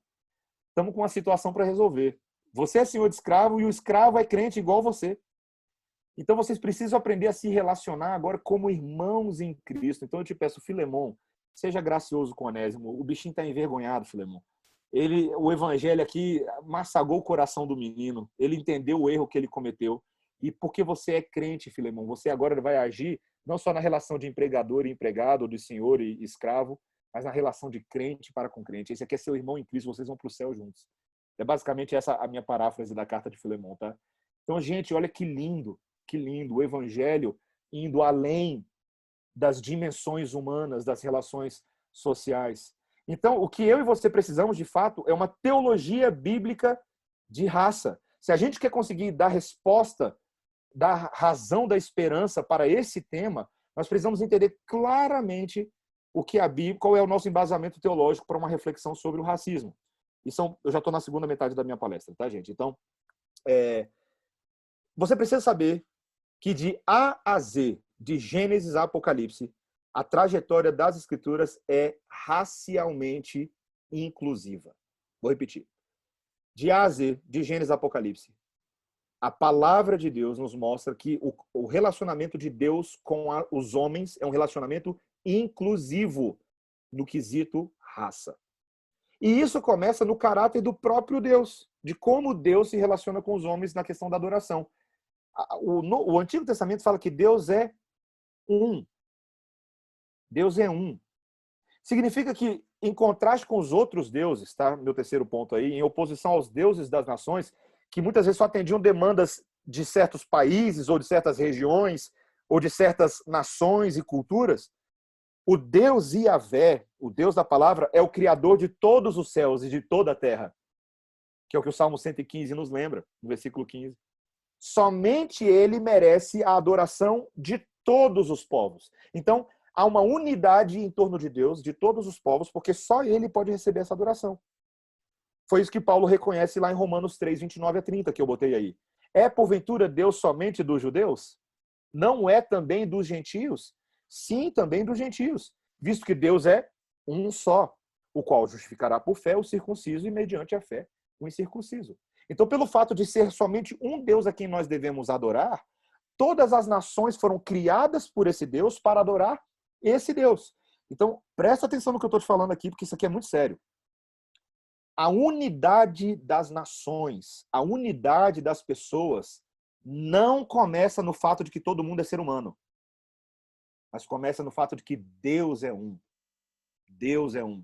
estamos com uma situação para resolver. Você é senhor de escravo e o escravo é crente igual você. Então vocês precisam aprender a se relacionar agora como irmãos em Cristo. Então eu te peço, Filemon, seja gracioso com Onésimo. O bichinho está envergonhado, Filemon. O evangelho aqui massagou o coração do menino. Ele entendeu o erro que ele cometeu. E porque você é crente, Filemon, você agora vai agir não só na relação de empregador e empregado, de senhor e escravo, mas na relação de crente para com crente. Esse aqui é seu irmão em Cristo, vocês vão para o céu juntos. É basicamente essa a minha paráfrase da carta de Filemon, tá? Então, gente, olha que lindo, o evangelho indo além das dimensões humanas, das relações sociais. Então, o que eu e você precisamos, de fato, é uma teologia bíblica de raça. Se a gente quer conseguir dar resposta, dar razão da esperança para esse tema, nós precisamos entender claramente o que a Bíblia, qual é o nosso embasamento teológico para uma reflexão sobre o racismo. Eu já estou na segunda metade da minha palestra, tá, gente? Então, você precisa saber que de A a Z, de Gênesis a Apocalipse, a trajetória das Escrituras é racialmente inclusiva. Vou repetir. De A a Z, de Gênesis a Apocalipse, a palavra de Deus nos mostra que o relacionamento de Deus com os homens é um relacionamento inclusivo no quesito raça. E isso começa no caráter do próprio Deus, de como Deus se relaciona com os homens na questão da adoração. O Antigo Testamento fala que Deus é um. Deus é um. Significa que, em contraste com os outros deuses, tá? Meu terceiro ponto aí, em oposição aos deuses das nações, que muitas vezes só atendiam demandas de certos países, ou de certas regiões, ou de certas nações e culturas, o Deus Yahvé, o Deus da palavra, é o criador de todos os céus e de toda a terra. Que é o que o Salmo 115 nos lembra, no versículo 15. Somente ele merece a adoração de todos os povos. Então, há uma unidade em torno de Deus, de todos os povos, porque só ele pode receber essa adoração. Foi isso que Paulo reconhece lá em Romanos 3, 29 a 30, que eu botei aí. É, porventura, Deus somente dos judeus? Não é também dos gentios? Sim, também dos gentios, visto que Deus é um só, o qual justificará por fé o circunciso e mediante a fé o incircunciso. Então, pelo fato de ser somente um Deus a quem nós devemos adorar, todas as nações foram criadas por esse Deus para adorar esse Deus. Então, presta atenção no que eu estou te falando aqui, porque isso aqui é muito sério. A unidade das nações, a unidade das pessoas, não começa no fato de que todo mundo é ser humano, mas começa no fato de que Deus é um. Deus é um.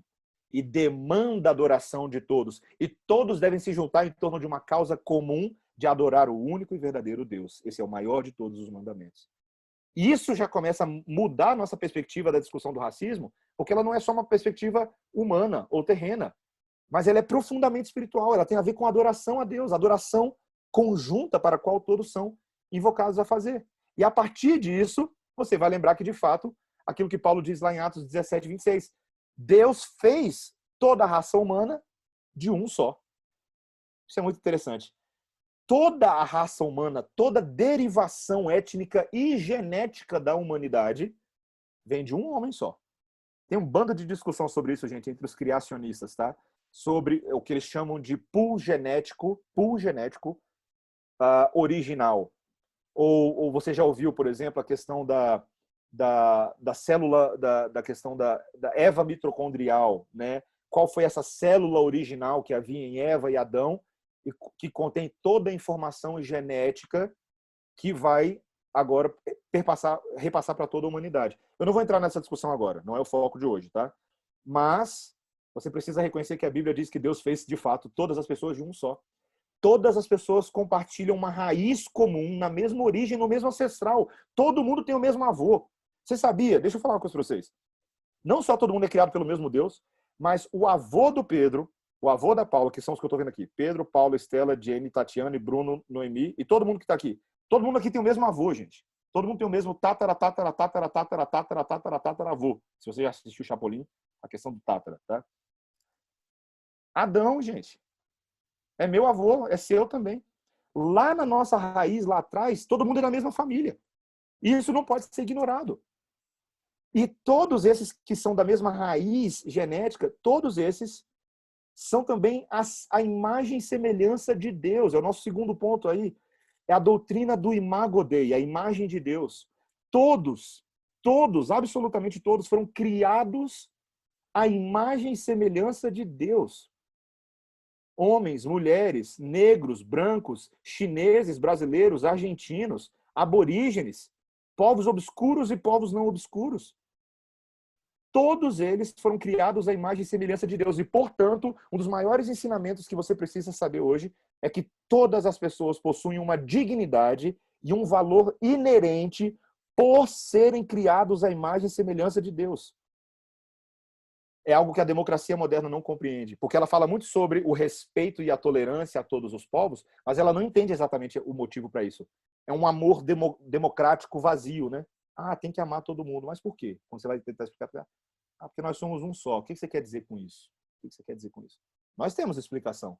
E demanda a adoração de todos. E todos devem se juntar em torno de uma causa comum de adorar o único e verdadeiro Deus. Esse é o maior de todos os mandamentos. E isso já começa a mudar a nossa perspectiva da discussão do racismo, porque ela não é só uma perspectiva humana ou terrena, mas ela é profundamente espiritual. Ela tem a ver com adoração a Deus, adoração conjunta para a qual todos são invocados a fazer. E a partir disso, você vai lembrar que, de fato, aquilo que Paulo diz lá em Atos 17, 26, Deus fez toda a raça humana de um só. Isso é muito interessante. Toda a raça humana, toda derivação étnica e genética da humanidade vem de um homem só. Tem um bando de discussão sobre isso, gente, entre os criacionistas, tá? Sobre o que eles chamam de pool genético original. Ou você já ouviu, por exemplo, a questão da célula, da questão da Eva mitocondrial, né? Qual foi essa célula original que havia em Eva e Adão, e que contém toda a informação genética que vai agora repassar para toda a humanidade. Eu não vou entrar nessa discussão agora, não é o foco de hoje, tá? Mas você precisa reconhecer que a Bíblia diz que Deus fez, de fato, todas as pessoas de um só. Todas as pessoas compartilham uma raiz comum, na mesma origem, no mesmo ancestral. Todo mundo tem o mesmo avô. Você sabia? Deixa eu falar uma coisa para vocês. Não só todo mundo é criado pelo mesmo Deus, mas o avô do Pedro, o avô da Paula, que são os que eu estou vendo aqui, Pedro, Paulo, Estela, Jenny, Tatiane, Bruno, Noemi, e todo mundo que está aqui. Todo mundo aqui tem o mesmo avô, gente. Todo mundo tem o mesmo avô. Se você já assistiu o Chapolin, a questão do tátara, tá? Adão, gente. É meu avô, é seu também. Lá na nossa raiz, lá atrás, todo mundo é da mesma família. E isso não pode ser ignorado. E todos esses que são da mesma raiz genética, todos esses são também a imagem e semelhança de Deus. É o nosso segundo ponto aí. É a doutrina do Imago Dei, a imagem de Deus. Todos, absolutamente todos, foram criados à imagem e semelhança de Deus. Homens, mulheres, negros, brancos, chineses, brasileiros, argentinos, aborígenes, povos obscuros e povos não obscuros. Todos eles foram criados à imagem e semelhança de Deus. E, portanto, um dos maiores ensinamentos que você precisa saber hoje é que todas as pessoas possuem uma dignidade e um valor inerente por serem criados à imagem e semelhança de Deus. É algo que a democracia moderna não compreende, porque ela fala muito sobre o respeito e a tolerância a todos os povos, mas ela não entende exatamente o motivo para isso. É um amor democrático vazio, né? Ah, tem que amar todo mundo. Mas por quê? Quando você vai tentar explicar, porque nós somos um só. O que você quer dizer com isso? O que você quer dizer com isso? Nós temos explicação.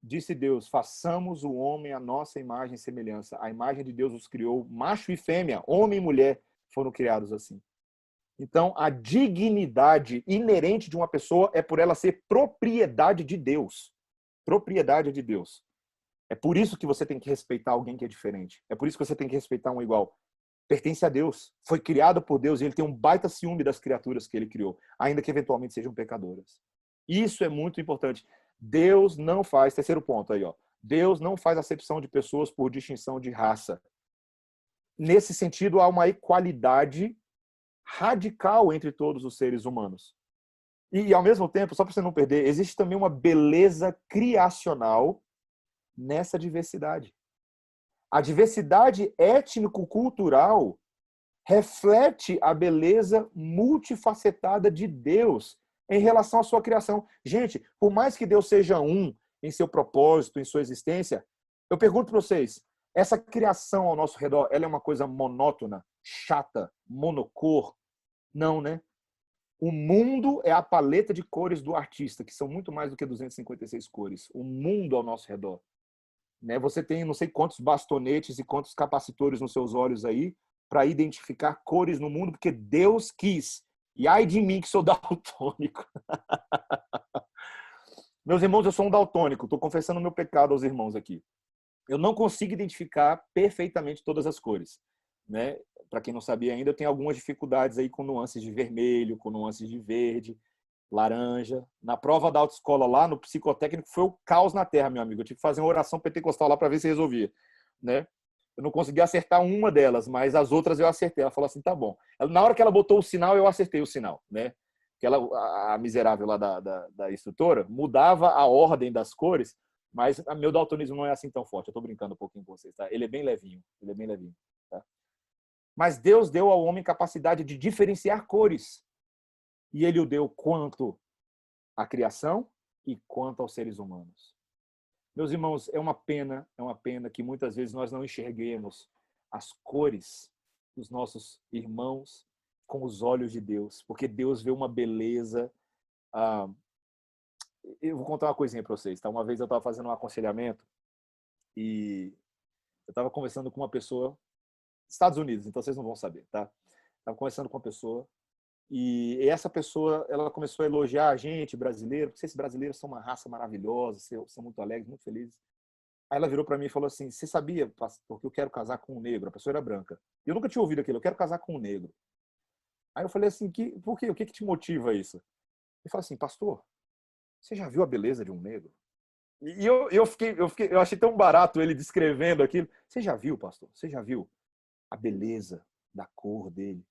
Disse Deus, façamos o homem à nossa imagem e semelhança. A imagem de Deus os criou, macho e fêmea, homem e mulher foram criados assim. Então, a dignidade inerente de uma pessoa é por ela ser propriedade de Deus. Propriedade de Deus. É por isso que você tem que respeitar alguém que é diferente. É por isso que você tem que respeitar um igual. Pertence a Deus. Foi criado por Deus e ele tem um baita ciúme das criaturas que ele criou, ainda que eventualmente sejam pecadoras. Isso é muito importante. Deus não faz, terceiro ponto aí, ó. Deus não faz acepção de pessoas por distinção de raça. Nesse sentido, há uma equalidade radical entre todos os seres humanos. E, ao mesmo tempo, só para você não perder, existe também uma beleza criacional nessa diversidade. A diversidade étnico-cultural reflete a beleza multifacetada de Deus em relação à sua criação. Gente, por mais que Deus seja um em seu propósito, em sua existência, eu pergunto para vocês, essa criação ao nosso redor, ela é uma coisa monótona, chata, monocor? Não, né? O mundo é a paleta de cores do artista, que são muito mais do que 256 cores. O mundo ao nosso redor. Né? Você tem não sei quantos bastonetes e quantos capacitores nos seus olhos aí para identificar cores no mundo, porque Deus quis. E ai de mim que sou daltônico. Meus irmãos, eu sou um daltônico, estou confessando o meu pecado aos irmãos aqui. Eu não consigo identificar perfeitamente todas as cores, né? Para quem não sabia ainda, eu tenho algumas dificuldades aí com nuances de vermelho, com nuances de verde, laranja. Na prova da autoescola lá, no psicotécnico, foi o caos na terra, meu amigo. Eu tive que fazer uma oração pentecostal lá para ver se resolvia, né? Eu não consegui acertar uma delas, mas as outras eu acertei. Ela falou assim, tá bom. Na hora que ela botou o sinal, eu acertei o sinal, né? Que ela, a miserável lá da instrutora, mudava a ordem das cores, mas o meu daltonismo não é assim tão forte. Eu estou brincando um pouquinho com vocês, tá? Ele é bem levinho, tá? Mas Deus deu ao homem capacidade de diferenciar cores. E ele o deu quanto à criação e quanto aos seres humanos. Meus irmãos, é uma pena que muitas vezes nós não enxerguemos as cores dos nossos irmãos com os olhos de Deus, porque Deus vê uma beleza. Eu vou contar uma coisinha para vocês, tá? Uma vez eu estava fazendo um aconselhamento e eu estava conversando com uma pessoa, Estados Unidos, então vocês não vão saber, tá? Estava conversando com uma pessoa e essa pessoa, ela começou a elogiar a gente, brasileiro, porque esses brasileiros são uma raça maravilhosa, são muito alegres, muito felizes. Aí ela virou para mim e falou assim, você sabia, pastor, que eu quero casar com um negro? A pessoa era branca. E eu nunca tinha ouvido aquilo, eu quero casar com um negro. Aí eu falei assim, por quê? O que te motiva isso? Ele falou assim, pastor, você já viu a beleza de um negro? E eu achei tão barato ele descrevendo aquilo. Você já viu, pastor? Você já viu a beleza da cor dele?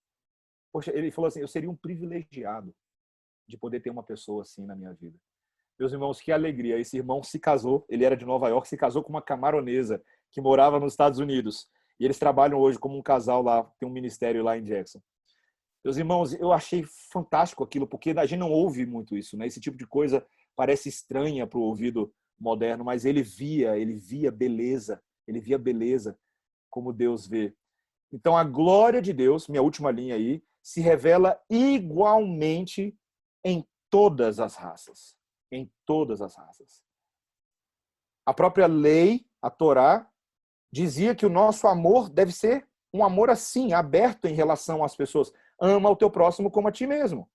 Poxa, ele falou assim, eu seria um privilegiado de poder ter uma pessoa assim na minha vida. Meus irmãos, que alegria. Esse irmão se casou, ele era de Nova York, se casou com uma camaronesa que morava nos Estados Unidos. E eles trabalham hoje como um casal lá, tem um ministério lá em Jackson. Meus irmãos, eu achei fantástico aquilo, porque a gente não ouve muito isso, né? Esse tipo de coisa parece estranha para o ouvido moderno, mas ele via beleza, ele via beleza como Deus vê. Então a glória de Deus, minha última linha aí, se revela igualmente em todas as raças, em todas as raças. A própria lei, a Torá, dizia que o nosso amor deve ser um amor assim, aberto em relação às pessoas. Ama o teu próximo como a ti mesmo.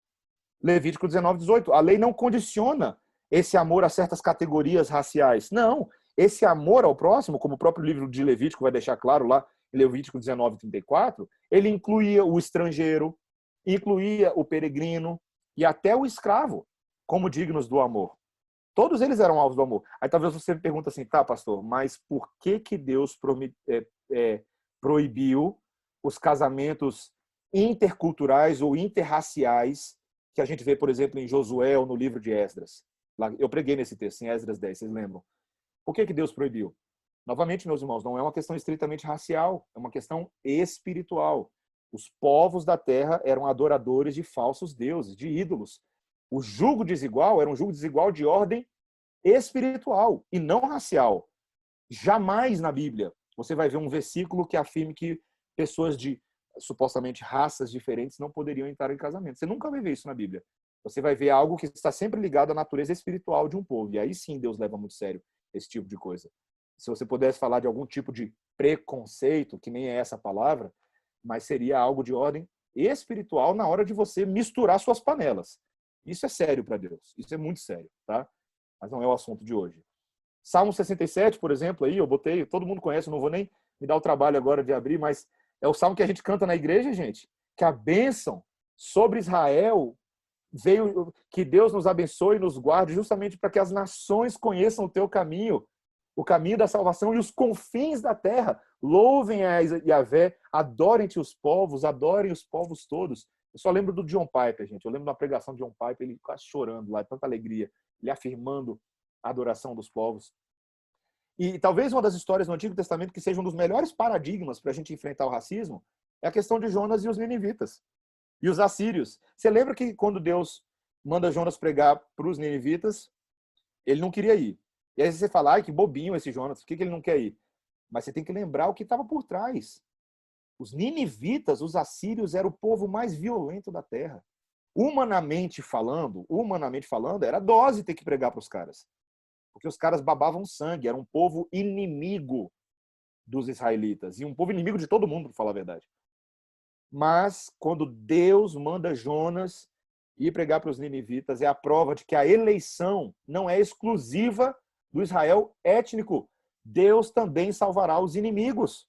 Levítico 19:18. A lei não condiciona esse amor a certas categorias raciais. Não. Esse amor ao próximo, como o próprio livro de Levítico vai deixar claro lá, em Levítico 19:34, ele incluía o estrangeiro, incluía o peregrino e até o escravo como dignos do amor. Todos eles eram alvos do amor. Aí talvez você me pergunte assim, tá, pastor, mas por que Deus proibiu os casamentos interculturais ou interraciais que a gente vê, por exemplo, em Josué ou no livro de Esdras? Eu preguei nesse texto, em Esdras 10, vocês lembram? Por que Deus proibiu? Novamente, meus irmãos, não é uma questão estritamente racial, é uma questão espiritual. Os povos da terra eram adoradores de falsos deuses, de ídolos. O jugo desigual era um jugo desigual de ordem espiritual e não racial. Jamais na Bíblia você vai ver um versículo que afirme que pessoas de supostamente raças diferentes não poderiam entrar em casamento. Você nunca vai ver isso na Bíblia. Você vai ver algo que está sempre ligado à natureza espiritual de um povo. E aí sim Deus leva muito sério esse tipo de coisa. Se você pudesse falar de algum tipo de preconceito, que nem é essa palavra, mas seria algo de ordem espiritual na hora de você misturar suas panelas. Isso é sério para Deus. Isso é muito sério, tá? Mas não é o assunto de hoje. Salmo 67, por exemplo, aí eu botei, todo mundo conhece, não vou nem me dar o trabalho agora de abrir, mas é o salmo que a gente canta na igreja, gente, que a bênção sobre Israel veio, que Deus nos abençoe e nos guarde justamente para que as nações conheçam o teu caminho, o caminho da salvação e os confins da terra. Louvem a Yahvé, adorem-te os povos, adorem os povos todos. Eu só lembro do John Piper, gente. Eu lembro da pregação de John Piper, ele quase chorando lá, tanta alegria, ele afirmando a adoração dos povos. E talvez uma das histórias no Antigo Testamento que seja um dos melhores paradigmas para a gente enfrentar o racismo é a questão de Jonas e os ninivitas. E os assírios. Você lembra que quando Deus manda Jonas pregar para os ninivitas, ele não queria ir. E aí você fala, ai, que bobinho esse Jonas, por que ele não quer ir? Mas você tem que lembrar o que estava por trás. Os ninivitas, os assírios, eram o povo mais violento da terra. Humanamente falando, era dose ter que pregar para os caras. Porque os caras babavam sangue, era um povo inimigo dos israelitas. E um povo inimigo de todo mundo, para falar a verdade. Mas quando Deus manda Jonas ir pregar para os ninivitas é a prova de que a eleição não é exclusiva do Israel étnico. Deus também salvará os inimigos.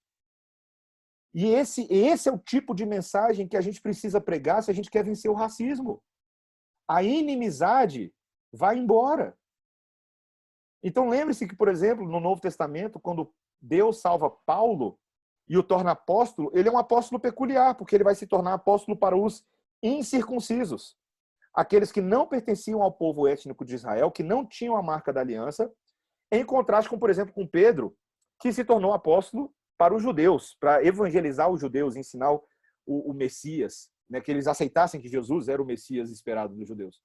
E esse é o tipo de mensagem que a gente precisa pregar se a gente quer vencer o racismo. A inimizade vai embora. Então lembre-se que, por exemplo, no Novo Testamento, quando Deus salva Paulo e o torna apóstolo, ele é um apóstolo peculiar, porque ele vai se tornar apóstolo para os incircuncisos. Aqueles que não pertenciam ao povo étnico de Israel, que não tinham a marca da aliança, em contraste com, por exemplo, com Pedro, que se tornou apóstolo para os judeus, para evangelizar os judeus, ensinar o Messias, né, que eles aceitassem que Jesus era o Messias esperado dos judeus.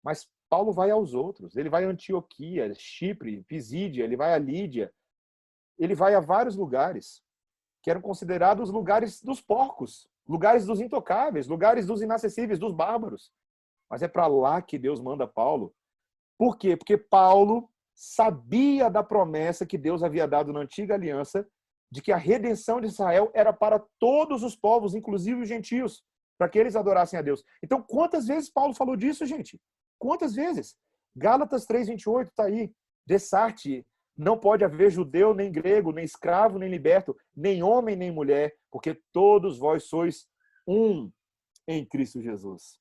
Mas Paulo vai aos outros, ele vai a Antioquia, Chipre, Pisídia, ele vai a Lídia, ele vai a vários lugares que eram considerados lugares dos porcos, lugares dos intocáveis, lugares dos inacessíveis, dos bárbaros. Mas é para lá que Deus manda Paulo. Por quê? Porque Paulo sabia da promessa que Deus havia dado na antiga aliança de que a redenção de Israel era para todos os povos, inclusive os gentios, para que eles adorassem a Deus. Então, quantas vezes Paulo falou disso, gente? Quantas vezes? Gálatas 3:28 está aí. Dessarte, não pode haver judeu, nem grego, nem escravo, nem liberto, nem homem, nem mulher, porque todos vós sois um em Cristo Jesus.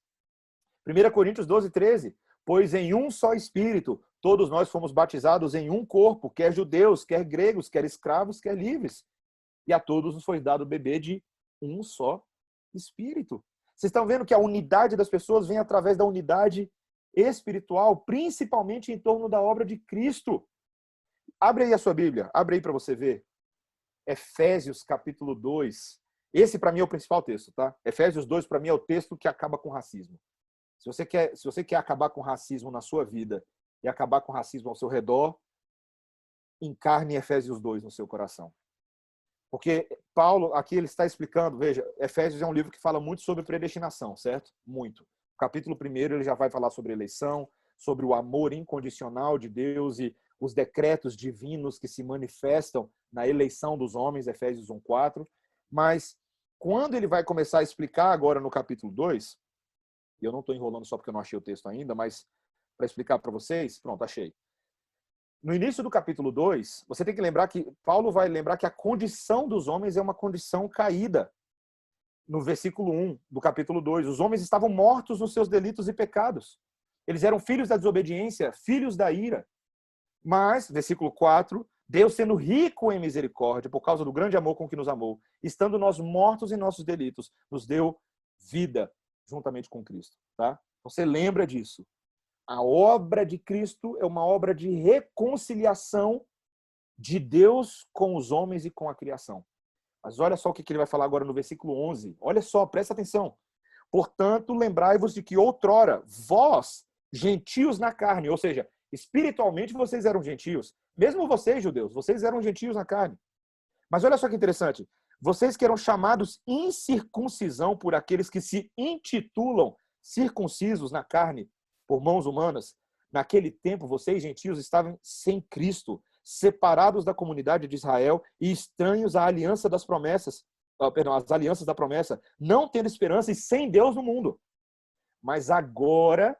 1 Coríntios 12:13. Pois em um só Espírito, todos nós fomos batizados em um corpo, quer judeus, quer gregos, quer escravos, quer livres. E a todos nos foi dado beber de um só Espírito. Vocês estão vendo que a unidade das pessoas vem através da unidade espiritual, principalmente em torno da obra de Cristo. Abre aí a sua Bíblia, abre aí para você ver. Efésios capítulo 2. Esse para mim é o principal texto, tá? Efésios 2 para mim é o texto que acaba com o racismo. Se você quer acabar com o racismo na sua vida e acabar com o racismo ao seu redor, encarne Efésios 2 no seu coração. Porque Paulo, aqui ele está explicando, veja, Efésios é um livro que fala muito sobre predestinação, certo? Muito. O capítulo 1 ele já vai falar sobre eleição, sobre o amor incondicional de Deus e os decretos divinos que se manifestam na eleição dos homens, Efésios 1:4. Mas quando ele vai começar a explicar agora no capítulo 2, e eu não estou enrolando só porque eu não achei o texto ainda, mas para explicar para vocês, pronto, achei. No início do capítulo 2, você tem que lembrar que Paulo vai lembrar que a condição dos homens é uma condição caída. No versículo 1 do capítulo 2, os homens estavam mortos nos seus delitos e pecados. Eles eram filhos da desobediência, filhos da ira. Mas, versículo 4, Deus sendo rico em misericórdia, por causa do grande amor com que nos amou, estando nós mortos em nossos delitos, nos deu vida juntamente com Cristo. Tá? Você lembra disso. A obra de Cristo é uma obra de reconciliação de Deus com os homens e com a criação. Mas olha só o que ele vai falar agora no versículo 11. Olha só, presta atenção. Portanto, lembrai-vos de que outrora, vós, gentios na carne, ou seja, espiritualmente vocês eram gentios. Mesmo vocês, judeus, vocês eram gentios na carne. Mas olha só que interessante. Vocês que eram chamados incircuncisão por aqueles que se intitulam circuncisos na carne, por mãos humanas, naquele tempo vocês, gentios, estavam sem Cristo, separados da comunidade de Israel e estranhos à aliança das promessas, às alianças da promessa, não tendo esperança e sem Deus no mundo. Mas agora,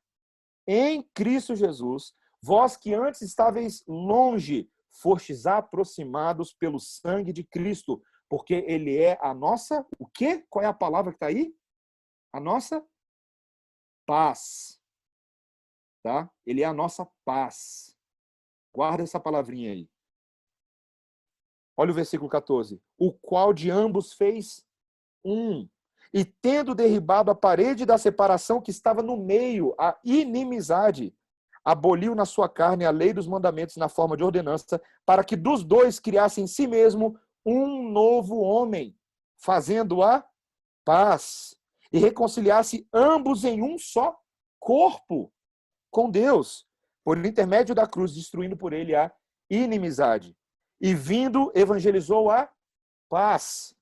em Cristo Jesus, vós que antes estáveis longe, fostes aproximados pelo sangue de Cristo, porque ele é a nossa, o quê? Qual é a palavra que está aí? A nossa paz. Tá? Ele é a nossa paz. Guarda essa palavrinha aí. Olha o versículo 14. O qual de ambos fez um. E tendo derribado a parede da separação que estava no meio, a inimizade, aboliu na sua carne a lei dos mandamentos na forma de ordenança, para que dos dois criasse em si mesmo um novo homem, fazendo a paz, e reconciliasse ambos em um só corpo com Deus, por intermédio da cruz, destruindo por ele a inimizade. E vindo, evangelizou a paz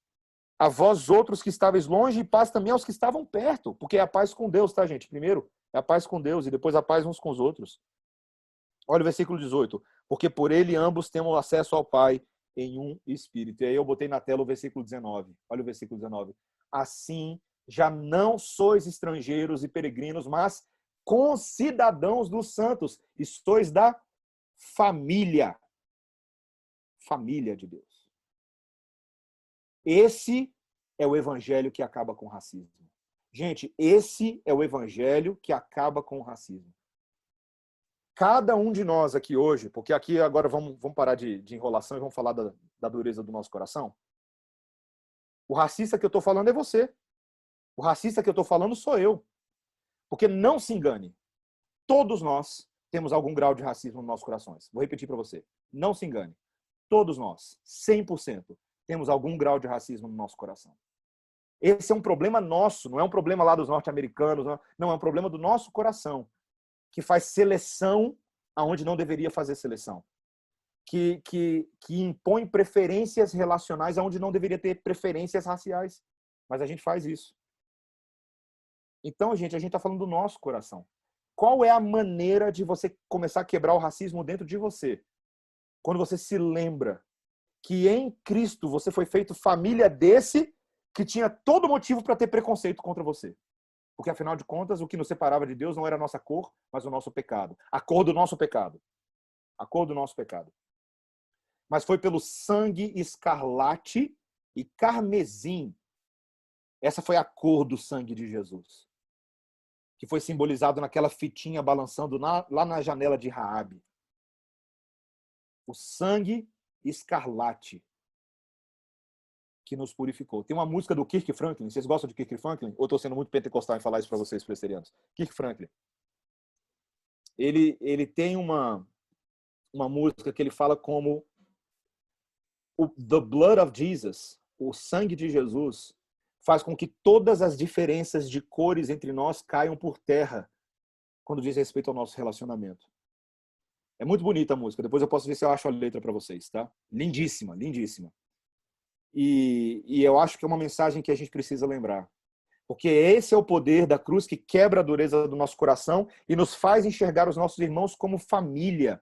a vós outros que estáveis longe e paz também aos que estavam perto, porque é a paz com Deus, tá, gente? Primeiro é a paz com Deus e depois a paz uns com os outros. Olha o versículo 18. Porque por ele ambos temos acesso ao Pai em um Espírito. E aí eu botei na tela o versículo 19. Olha o versículo 19. Assim, já não sois estrangeiros e peregrinos, mas concidadãos dos santos e sois da família. Família de Deus. Esse é o evangelho que acaba com o racismo. Gente, esse é o evangelho que acaba com o racismo. Cada um de nós aqui hoje, porque aqui agora vamos parar de enrolação e vamos falar da dureza do nosso coração. O racista que eu estou falando é você. O racista que eu estou falando sou eu. Porque não se engane, todos nós temos algum grau de racismo nos nossos corações. Vou repetir para você. Não se engane. Todos nós, 100%, temos algum grau de racismo no nosso coração. Esse é um problema nosso, não é um problema lá dos norte-americanos, não, é um problema do nosso coração, que faz seleção aonde não deveria fazer seleção. Que impõe preferências relacionais aonde não deveria ter preferências raciais. Mas a gente faz isso. Então, gente, a gente está falando do nosso coração. Qual é a maneira de você começar a quebrar o racismo dentro de você? Quando você se lembra que em Cristo você foi feito família desse que tinha todo motivo para ter preconceito contra você. Porque, afinal de contas, o que nos separava de Deus não era a nossa cor, mas o nosso pecado. A cor do nosso pecado. A cor do nosso pecado. Mas foi pelo sangue escarlate e carmesim. Essa foi a cor do sangue de Jesus. Que foi simbolizado naquela fitinha balançando lá na janela de Raabe. O sangue escarlate que nos purificou. Tem uma música do Kirk Franklin. Vocês gostam de Kirk Franklin? Ou estou sendo muito pentecostal em falar isso para vocês, presbiterianos? Kirk Franklin. Ele tem uma música que ele fala como The Blood of Jesus, o sangue de Jesus, faz com que todas as diferenças de cores entre nós caiam por terra quando diz respeito ao nosso relacionamento. É muito bonita a música. Depois eu posso ver se eu acho a letra para vocês, tá? Lindíssima, lindíssima. E eu acho que é uma mensagem que a gente precisa lembrar. Porque esse é o poder da cruz que quebra a dureza do nosso coração e nos faz enxergar os nossos irmãos como família.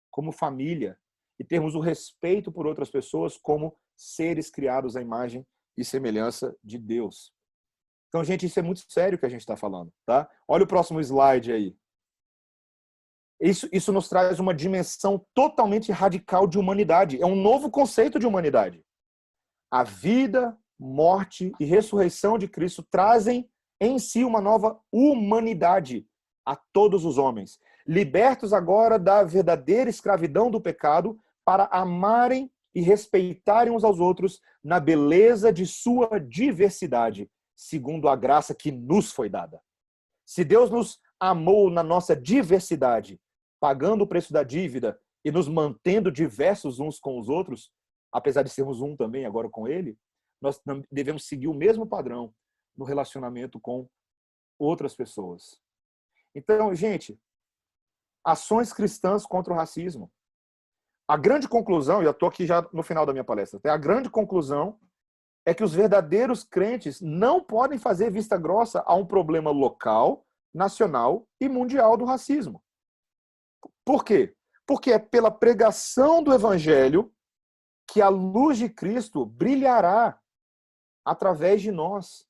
Como família. E termos o respeito por outras pessoas como seres criados à imagem e semelhança de Deus. Então, gente, isso é muito sério que a gente está falando, tá? Olha o próximo slide aí. Isso nos traz uma dimensão totalmente radical de humanidade. É um novo conceito de humanidade. A vida, morte e ressurreição de Cristo trazem em si uma nova humanidade a todos os homens. Libertos agora da verdadeira escravidão do pecado para amarem e respeitarem uns aos outros na beleza de sua diversidade, segundo a graça que nos foi dada. Se Deus nos amou na nossa diversidade, pagando o preço da dívida e nos mantendo diversos uns com os outros, apesar de sermos um também agora com Ele, nós devemos seguir o mesmo padrão no relacionamento com outras pessoas. Então, gente, ações cristãs contra o racismo. A grande conclusão, e eu estou aqui já no final da minha palestra, a grande conclusão é que os verdadeiros crentes não podem fazer vista grossa a um problema local, nacional e mundial do racismo. Por quê? Porque é pela pregação do Evangelho que a luz de Cristo brilhará através de nós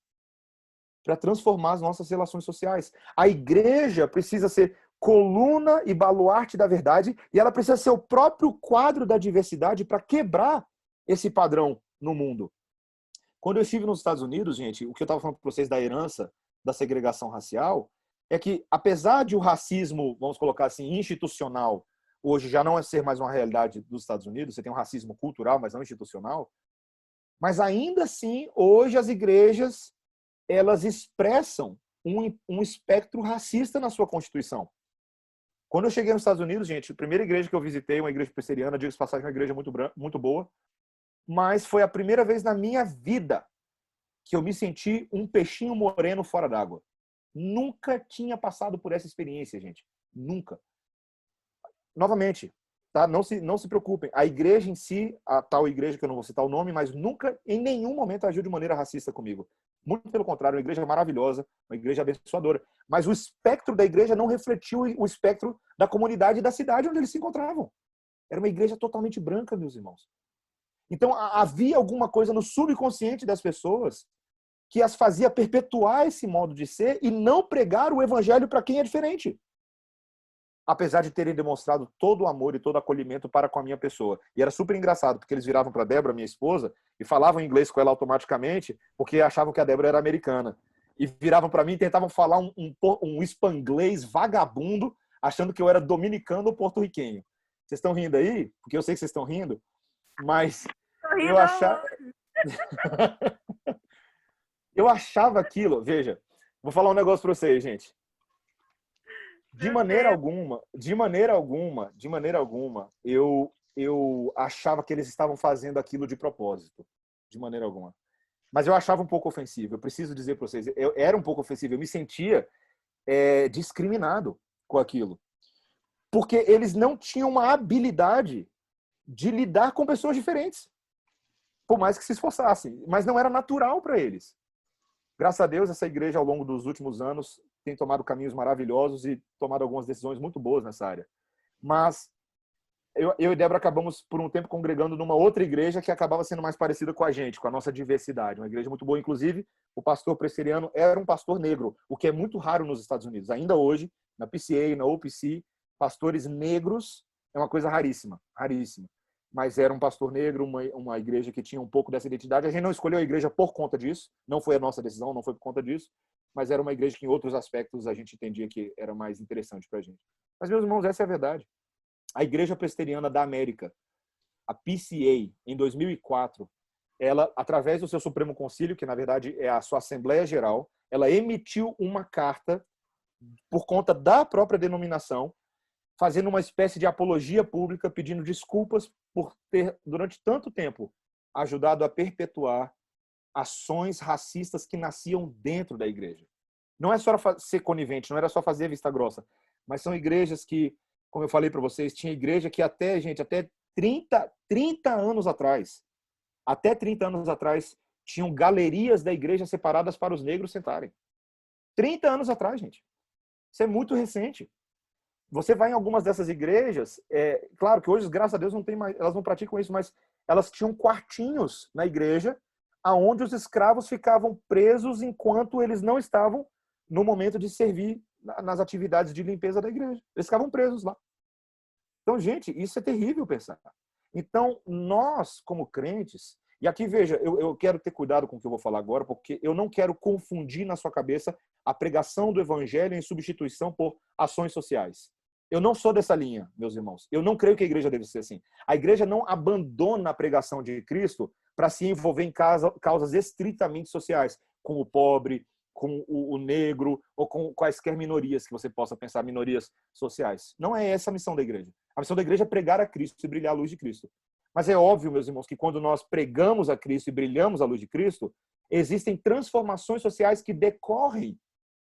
para transformar as nossas relações sociais. A igreja precisa ser coluna e baluarte da verdade e ela precisa ser o próprio quadro da diversidade para quebrar esse padrão no mundo. Quando eu estive nos Estados Unidos, gente, o que eu estava falando para vocês da herança da segregação racial é que, apesar de o racismo, vamos colocar assim, institucional, hoje já não é ser mais uma realidade dos Estados Unidos, você tem um racismo cultural, mas não institucional, mas ainda assim, hoje as igrejas, elas expressam um espectro racista na sua Constituição. Quando eu cheguei nos Estados Unidos, gente, a primeira igreja que eu visitei, uma igreja presbiteriana, digo-se de passagem, uma igreja muito boa, mas foi a primeira vez na minha vida que eu me senti um peixinho moreno fora d'água. Nunca tinha passado por essa experiência, gente. Nunca. Novamente, tá? Não se preocupem. A igreja em si, a tal igreja que eu não vou citar o nome, mas nunca, em nenhum momento, agiu de maneira racista comigo. Muito pelo contrário, uma igreja maravilhosa, uma igreja abençoadora. Mas o espectro da igreja não refletiu o espectro da comunidade e da cidade onde eles se encontravam. Era uma igreja totalmente branca, meus irmãos. Então, havia alguma coisa no subconsciente das pessoas que as fazia perpetuar esse modo de ser e não pregar o evangelho para quem é diferente. Apesar de terem demonstrado todo o amor e todo o acolhimento para com a minha pessoa. E era super engraçado, porque eles viravam para a Débora, minha esposa, e falavam inglês com ela automaticamente, porque achavam que a Débora era americana. E viravam para mim e tentavam falar um espanglês vagabundo, achando que eu era dominicano ou porto-riquenho. Vocês estão rindo aí? Porque eu sei que vocês estão rindo, mas eu achava... eu achava aquilo... Veja, vou falar um negócio para vocês, gente. De maneira alguma, eu achava que eles estavam fazendo aquilo de propósito. De maneira alguma. Mas eu achava um pouco ofensivo. Eu preciso dizer para vocês, eu era um pouco ofensivo. Eu me sentia discriminado com aquilo. Porque eles não tinham uma habilidade de lidar com pessoas diferentes. Por mais que se esforçassem. Mas não era natural para eles. Graças a Deus, essa igreja, ao longo dos últimos anos, tem tomado caminhos maravilhosos e tomado algumas decisões muito boas nessa área. Mas eu e Débora acabamos, por um tempo, congregando numa outra igreja que acabava sendo mais parecida com a gente, com a nossa diversidade. Uma igreja muito boa. Inclusive, o pastor presbiteriano era um pastor negro, o que é muito raro nos Estados Unidos. Ainda hoje, na PCA, na OPC, pastores negros é uma coisa raríssima, raríssima. Mas era um pastor negro, uma igreja que tinha um pouco dessa identidade. A gente não escolheu a igreja por conta disso, não foi a nossa decisão, não foi por conta disso, mas era uma igreja que em outros aspectos a gente entendia que era mais interessante para a gente. Mas, meus irmãos, essa é a verdade. A Igreja Presbiteriana da América, a PCA, em 2004, ela, através do seu Supremo Concílio, que na verdade é a sua Assembleia Geral, ela emitiu uma carta por conta da própria denominação, fazendo uma espécie de apologia pública, pedindo desculpas por ter, durante tanto tempo, ajudado a perpetuar ações racistas que nasciam dentro da igreja. Não é só ser conivente, não era só fazer vista grossa, mas são igrejas que, como eu falei para vocês, tinha igreja que até 30 anos atrás, tinham galerias da igreja separadas para os negros sentarem. 30 anos atrás, gente. Isso é muito recente. Você vai em algumas dessas igrejas, claro que hoje, graças a Deus, não tem mais, elas não praticam isso, mas elas tinham quartinhos na igreja aonde os escravos ficavam presos enquanto eles não estavam no momento de servir nas atividades de limpeza da igreja. Eles ficavam presos lá. Então, gente, isso é terrível pensar. Então, nós, como crentes, e aqui, veja, eu quero ter cuidado com o que eu vou falar agora, porque eu não quero confundir na sua cabeça a pregação do evangelho em substituição por ações sociais. Eu não sou dessa linha, meus irmãos. Eu não creio que a igreja deve ser assim. A igreja não abandona a pregação de Cristo para se envolver em causas estritamente sociais, com o pobre, com o negro, ou com quaisquer minorias que você possa pensar, minorias sociais. Não é essa a missão da igreja. A missão da igreja é pregar a Cristo e brilhar a luz de Cristo. Mas é óbvio, meus irmãos, que quando nós pregamos a Cristo e brilhamos a luz de Cristo, existem transformações sociais que decorrem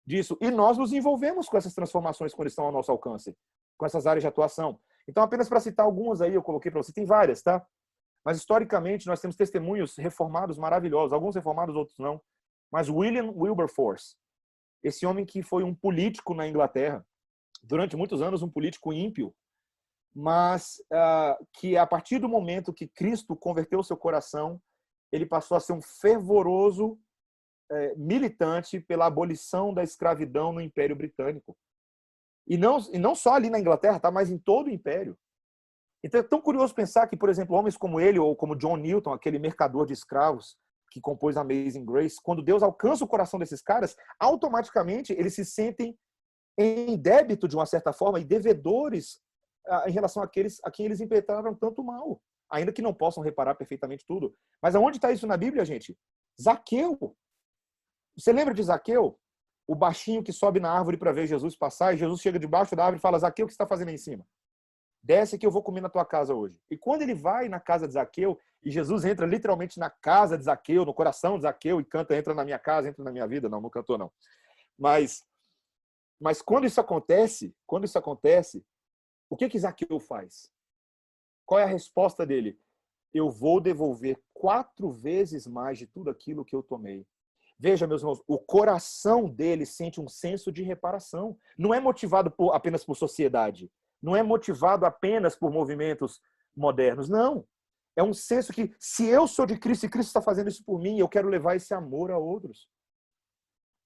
disso. E nós nos envolvemos com essas transformações quando estão ao nosso alcance, com essas áreas de atuação. Então, apenas para citar algumas aí, eu coloquei para você, tem várias, tá? Mas, historicamente, nós temos testemunhos reformados maravilhosos. Alguns reformados, outros não. Mas William Wilberforce, esse homem que foi um político na Inglaterra, durante muitos anos um político ímpio, mas que a partir do momento que Cristo converteu o seu coração, ele passou a ser um fervoroso militante pela abolição da escravidão no Império Britânico. E não só ali na Inglaterra, tá? Mas em todo o Império. Então é tão curioso pensar que, por exemplo, homens como ele, ou como John Newton, aquele mercador de escravos que compôs Amazing Grace, quando Deus alcança o coração desses caras, automaticamente eles se sentem em débito, de uma certa forma, e devedores em relação àqueles a quem eles impetraram tanto mal, ainda que não possam reparar perfeitamente tudo. Mas aonde está isso na Bíblia, gente? Zaqueu. Você lembra de Zaqueu? O baixinho que sobe na árvore para ver Jesus passar, e Jesus chega debaixo da árvore e fala: Zaqueu, o que você está fazendo aí em cima? Desce que eu vou comer na tua casa hoje. E quando ele vai na casa de Zaqueu, e Jesus entra literalmente na casa de Zaqueu, no coração de Zaqueu, e canta: entra na minha casa, entra na minha vida. Não cantou, não. Mas quando isso acontece, o que Zaqueu faz? Qual é a resposta dele? Eu vou devolver 4 vezes mais de tudo aquilo que eu tomei. Veja, meus irmãos, o coração dele sente um senso de reparação. Não é motivado apenas por sociedade. Não é motivado apenas por movimentos modernos. Não. É um senso que, se eu sou de Cristo e Cristo está fazendo isso por mim, eu quero levar esse amor a outros.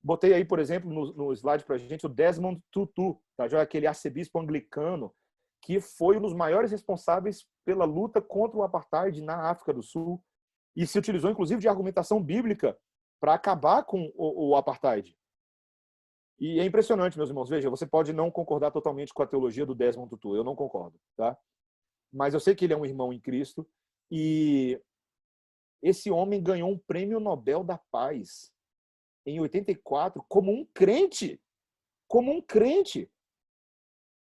Botei aí, por exemplo, no slide para a gente o Desmond Tutu, tá? Já é aquele arcebispo anglicano que foi um dos maiores responsáveis pela luta contra o apartheid na África do Sul e se utilizou, inclusive, de argumentação bíblica para acabar com o apartheid. E é impressionante, meus irmãos. Veja, você pode não concordar totalmente com a teologia do Desmond Tutu. Eu não concordo, tá? Mas eu sei que ele é um irmão em Cristo e esse homem ganhou um prêmio Nobel da Paz em 84 como um crente. Como um crente.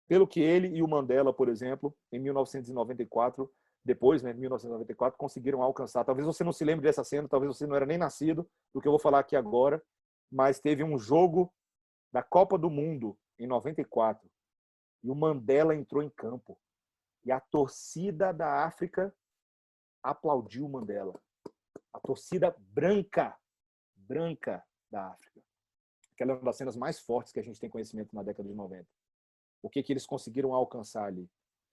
Pelo que ele e o Mandela, por exemplo, em 1994, depois, né, em 1994, conseguiram alcançar. Talvez você não se lembre dessa cena, talvez você não era nem nascido do que eu vou falar aqui agora, mas teve um jogo da Copa do Mundo em 94 e o Mandela entrou em campo e a torcida da África aplaudiu o Mandela. A torcida branca da África. Aquela é uma das cenas mais fortes que a gente tem conhecimento na década de 90. O que eles conseguiram alcançar ali.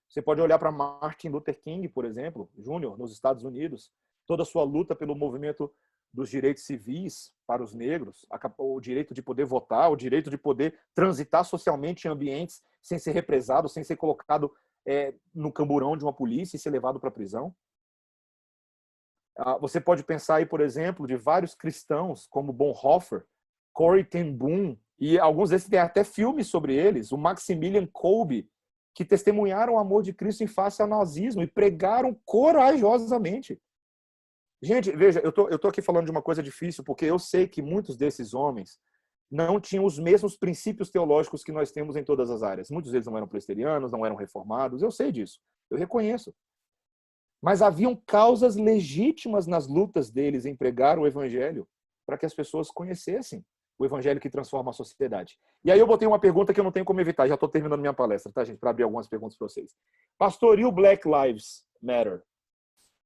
Você pode olhar para Martin Luther King, por exemplo, Júnior, nos Estados Unidos, toda a sua luta pelo movimento dos direitos civis para os negros, o direito de poder votar, o direito de poder transitar socialmente em ambientes sem ser represado, sem ser colocado no camburão de uma polícia e ser levado para a prisão. Você pode pensar aí, por exemplo, de vários cristãos, como Bonhoeffer, Corrie ten Boom, e alguns desses têm até filmes sobre eles, o Maximilian Kolbe, que testemunharam o amor de Cristo em face ao nazismo e pregaram corajosamente. Gente, veja, eu tô aqui falando de uma coisa difícil, porque eu sei que muitos desses homens não tinham os mesmos princípios teológicos que nós temos em todas as áreas. Muitos deles não eram presbiterianos, não eram reformados, eu sei disso, eu reconheço. Mas haviam causas legítimas nas lutas deles em pregar o evangelho para que as pessoas conhecessem o evangelho que transforma a sociedade. E aí eu botei uma pergunta que eu não tenho como evitar, já estou terminando minha palestra, tá, gente? Para abrir algumas perguntas para vocês. Pastor, e o Black Lives Matter?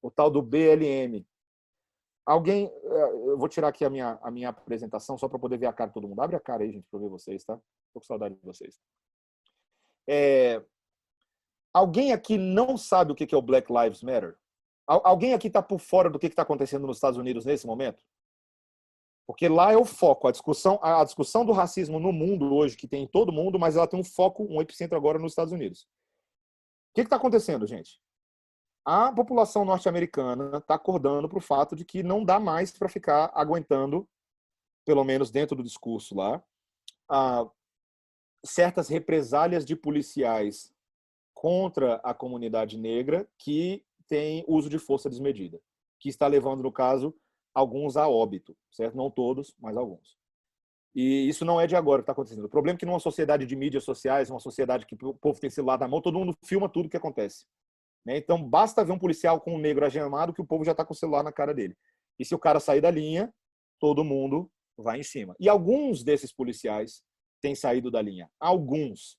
O tal do BLM. Alguém, eu vou tirar aqui a minha apresentação só para poder ver a cara de todo mundo. Abre a cara aí, gente, para ver vocês, tá? Estou com saudade de vocês. Alguém aqui não sabe o que é o Black Lives Matter? Alguém aqui está por fora do que está acontecendo nos Estados Unidos nesse momento? Porque lá é o foco, a discussão do racismo no mundo hoje, que tem em todo mundo, mas ela tem um foco, um epicentro agora nos Estados Unidos. O que está acontecendo, gente? A população norte-americana está acordando para o fato de que não dá mais para ficar aguentando, pelo menos dentro do discurso lá, certas represálias de policiais contra a comunidade negra que tem uso de força desmedida, que está levando, no caso, alguns a óbito, certo? Não todos, mas alguns. E isso não é de agora que está acontecendo. O problema é que numa sociedade de mídias sociais, uma sociedade que o povo tem celular na mão, todo mundo filma tudo que acontece. Então, basta ver um policial com um negro algemado que o povo já está com o celular na cara dele. E se o cara sair da linha, todo mundo vai em cima. E alguns desses policiais têm saído da linha. Alguns.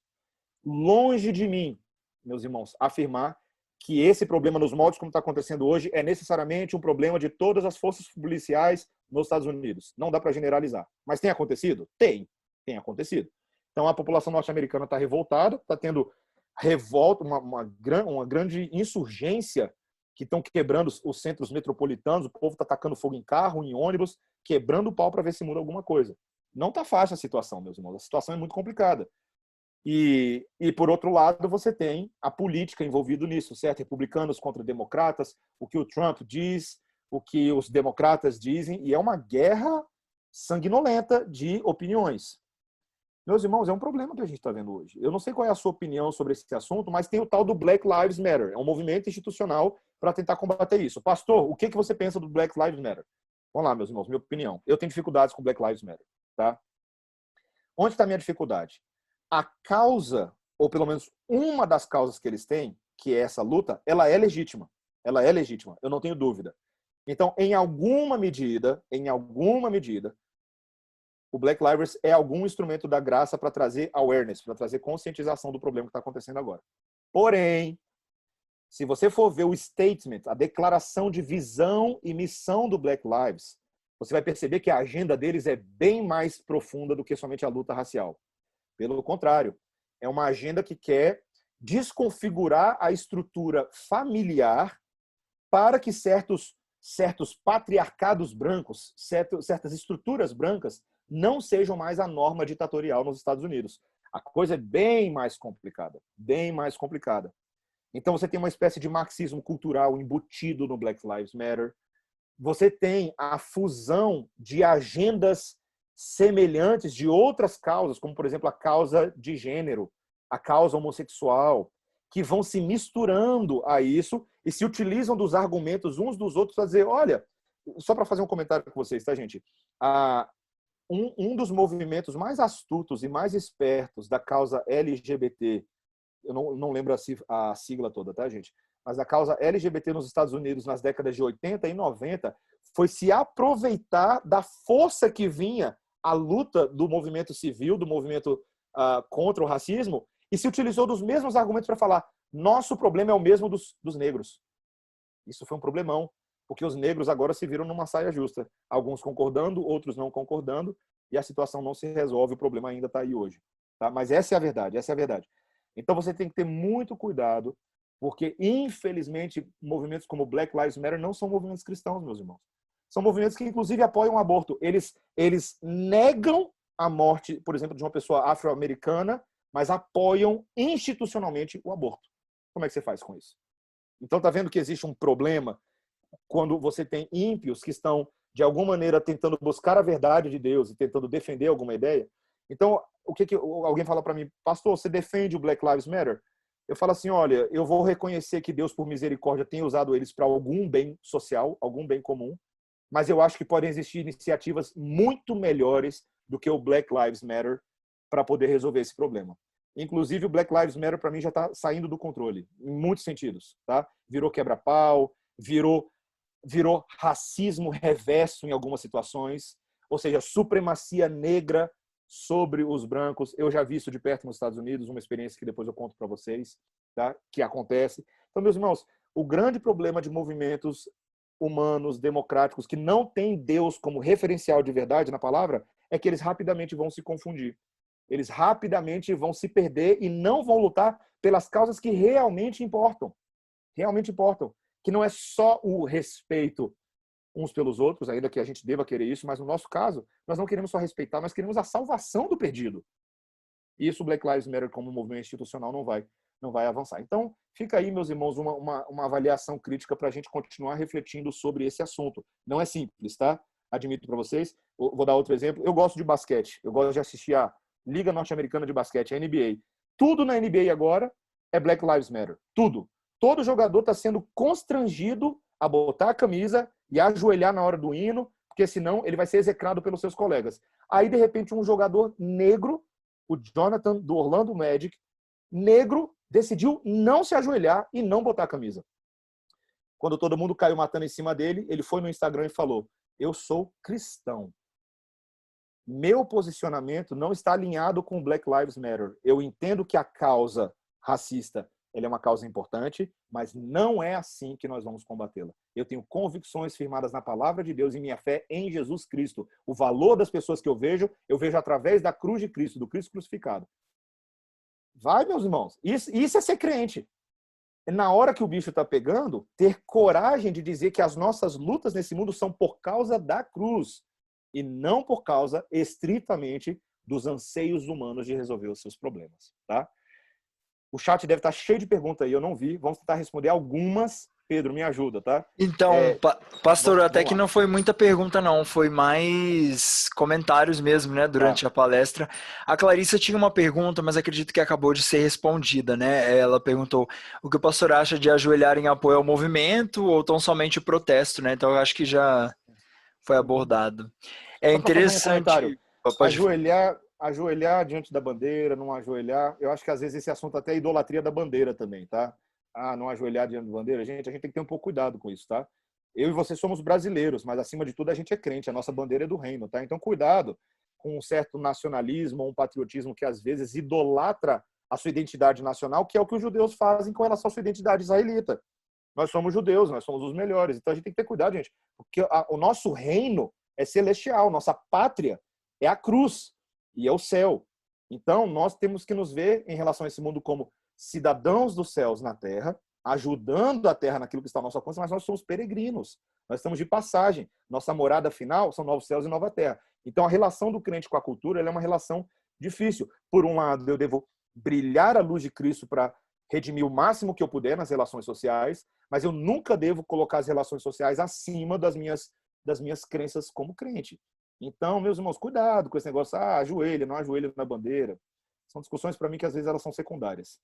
Longe de mim, meus irmãos, afirmar que esse problema nos moldes como está acontecendo hoje é necessariamente um problema de todas as forças policiais nos Estados Unidos. Não dá para generalizar. Mas tem acontecido? Tem acontecido. Então a população norte-americana está revoltada, está tendo revolta, uma grande insurgência que estão quebrando os centros metropolitanos, o povo está atacando fogo em carro, em ônibus, quebrando o pau para ver se muda alguma coisa. Não está fácil a situação, meus irmãos. A situação é muito complicada. E por outro lado, você tem a política envolvida nisso, certo? Republicanos contra democratas, o que o Trump diz, o que os democratas dizem, e é uma guerra sanguinolenta de opiniões. Meus irmãos, é um problema que a gente está vendo hoje. Eu não sei qual é a sua opinião sobre esse assunto, mas tem o tal do Black Lives Matter. É um movimento institucional para tentar combater isso. Pastor, o que você pensa do Black Lives Matter? Vamos lá, meus irmãos, minha opinião. Eu tenho dificuldades com Black Lives Matter, tá? Onde está a minha dificuldade? A causa, ou pelo menos uma das causas que eles têm, que é essa luta, ela é legítima. Ela é legítima, eu não tenho dúvida. Então, em alguma medida, o Black Lives é algum instrumento da graça para trazer awareness, para trazer conscientização do problema que está acontecendo agora. Porém, se você for ver o statement, a declaração de visão e missão do Black Lives, você vai perceber que a agenda deles é bem mais profunda do que somente a luta racial. Pelo contrário, é uma agenda que quer desconfigurar a estrutura familiar para que certos patriarcados brancos, certas estruturas brancas não sejam mais a norma ditatorial nos Estados Unidos. A coisa é bem mais complicada, bem mais complicada. Então você tem uma espécie de marxismo cultural embutido no Black Lives Matter. Você tem a fusão de agendas semelhantes de outras causas, como, por exemplo, a causa de gênero, a causa homossexual, que vão se misturando a isso e se utilizam dos argumentos uns dos outros para dizer, olha, só para fazer um comentário com vocês, tá, gente? Um dos movimentos mais astutos e mais espertos da causa LGBT, eu não lembro a sigla toda, tá, gente? Mas a causa LGBT nos Estados Unidos nas décadas de 80 e 90 foi se aproveitar da força que vinha a luta do movimento civil, do movimento contra o racismo, e se utilizou dos mesmos argumentos para falar nosso problema é o mesmo dos negros. Isso foi um problemão, porque os negros agora se viram numa saia justa. Alguns concordando, outros não concordando, e a situação não se resolve, o problema ainda está aí hoje. Tá? Mas essa é a verdade, essa é a verdade. Então você tem que ter muito cuidado, porque, infelizmente, movimentos como Black Lives Matter não são movimentos cristãos, meus irmãos. São movimentos que, inclusive, apoiam o aborto. Eles negam a morte, por exemplo, de uma pessoa afro-americana, mas apoiam institucionalmente o aborto. Como é que você faz com isso? Então, tá vendo que existe um problema quando você tem ímpios que estão, de alguma maneira, tentando buscar a verdade de Deus e tentando defender alguma ideia? Então, alguém fala para mim, pastor, você defende o Black Lives Matter? Eu falo assim, olha, eu vou reconhecer que Deus, por misericórdia, tem usado eles para algum bem social, algum bem comum, mas eu acho que podem existir iniciativas muito melhores do que o Black Lives Matter para poder resolver esse problema. Inclusive, o Black Lives Matter, para mim, já está saindo do controle, em muitos sentidos. Tá? Virou quebra-pau, virou racismo reverso em algumas situações, ou seja, supremacia negra sobre os brancos. Eu já vi isso de perto nos Estados Unidos, uma experiência que depois eu conto para vocês, tá? Que acontece. Então, meus irmãos, o grande problema de movimentos humanos, democráticos, que não têm Deus como referencial de verdade na palavra, é que eles rapidamente vão se confundir. Eles rapidamente vão se perder e não vão lutar pelas causas que realmente importam. Realmente importam. Que não é só o respeito uns pelos outros, ainda que a gente deva querer isso, mas no nosso caso, nós não queremos só respeitar, nós queremos a salvação do perdido. E isso o Black Lives Matter como movimento institucional não vai avançar. Então, fica aí, meus irmãos, uma avaliação crítica para a gente continuar refletindo sobre esse assunto. Não é simples, tá? Admito para vocês. Vou dar outro exemplo. Eu gosto de basquete. Eu gosto de assistir a Liga Norte-Americana de Basquete, a NBA. Tudo na NBA agora é Black Lives Matter. Tudo. Todo jogador está sendo constrangido a botar a camisa e ajoelhar na hora do hino, porque senão ele vai ser execrado pelos seus colegas. Aí, de repente, um jogador negro, o Jonathan, do Orlando Magic, negro, decidiu não se ajoelhar e não botar a camisa. Quando todo mundo caiu matando em cima dele, ele foi no Instagram e falou, eu sou cristão. Meu posicionamento não está alinhado com o Black Lives Matter. Eu entendo que a causa racista ela é uma causa importante, mas não é assim que nós vamos combatê-la. Eu tenho convicções firmadas na palavra de Deus e minha fé em Jesus Cristo. O valor das pessoas que eu vejo através da cruz de Cristo, do Cristo crucificado. Vai, meus irmãos. Isso é ser crente. Na hora que o bicho está pegando, ter coragem de dizer que as nossas lutas nesse mundo são por causa da cruz e não por causa, estritamente, dos anseios humanos de resolver os seus problemas. Tá? O chat deve estar cheio de perguntas aí, eu não vi. Vamos tentar responder algumas. Pedro, me ajuda, tá? Então, pastor, até que lá. não foi muita pergunta, não. Foi mais comentários mesmo, né, durante a palestra. A Clarissa tinha uma pergunta, mas acredito que acabou de ser respondida, né? Ela perguntou o que o pastor acha de ajoelhar em apoio ao movimento ou tão somente o protesto, né? Então, eu acho que já foi abordado. É interessante... Ajoelhar diante da bandeira, não ajoelhar. Eu acho que às vezes esse assunto até é idolatria da bandeira também, tá? Não ajoelhar diante da bandeira. Gente, a gente tem que ter um pouco cuidado com isso, tá? Eu e você somos brasileiros, mas acima de tudo a gente é crente, a nossa bandeira é do reino, tá? Então cuidado com um certo nacionalismo, um patriotismo que às vezes idolatra a sua identidade nacional, que é o que os judeus fazem com relação à sua identidade israelita. Nós somos judeus, nós somos os melhores. Então a gente tem que ter cuidado, gente, porque o nosso reino é celestial, nossa pátria é a cruz e é o céu. Então, nós temos que nos ver em relação a esse mundo como cidadãos dos céus na terra, ajudando a terra naquilo que está ao nosso alcance, mas nós somos peregrinos. Nós estamos de passagem. Nossa morada final são novos céus e nova terra. Então, a relação do crente com a cultura ela é uma relação difícil. Por um lado, eu devo brilhar a luz de Cristo para redimir o máximo que eu puder nas relações sociais, mas eu nunca devo colocar as relações sociais acima das minhas crenças como crente. Então, meus irmãos, cuidado com esse negócio, ajoelha, não ajoelha na bandeira. São discussões, para mim, que às vezes elas são secundárias.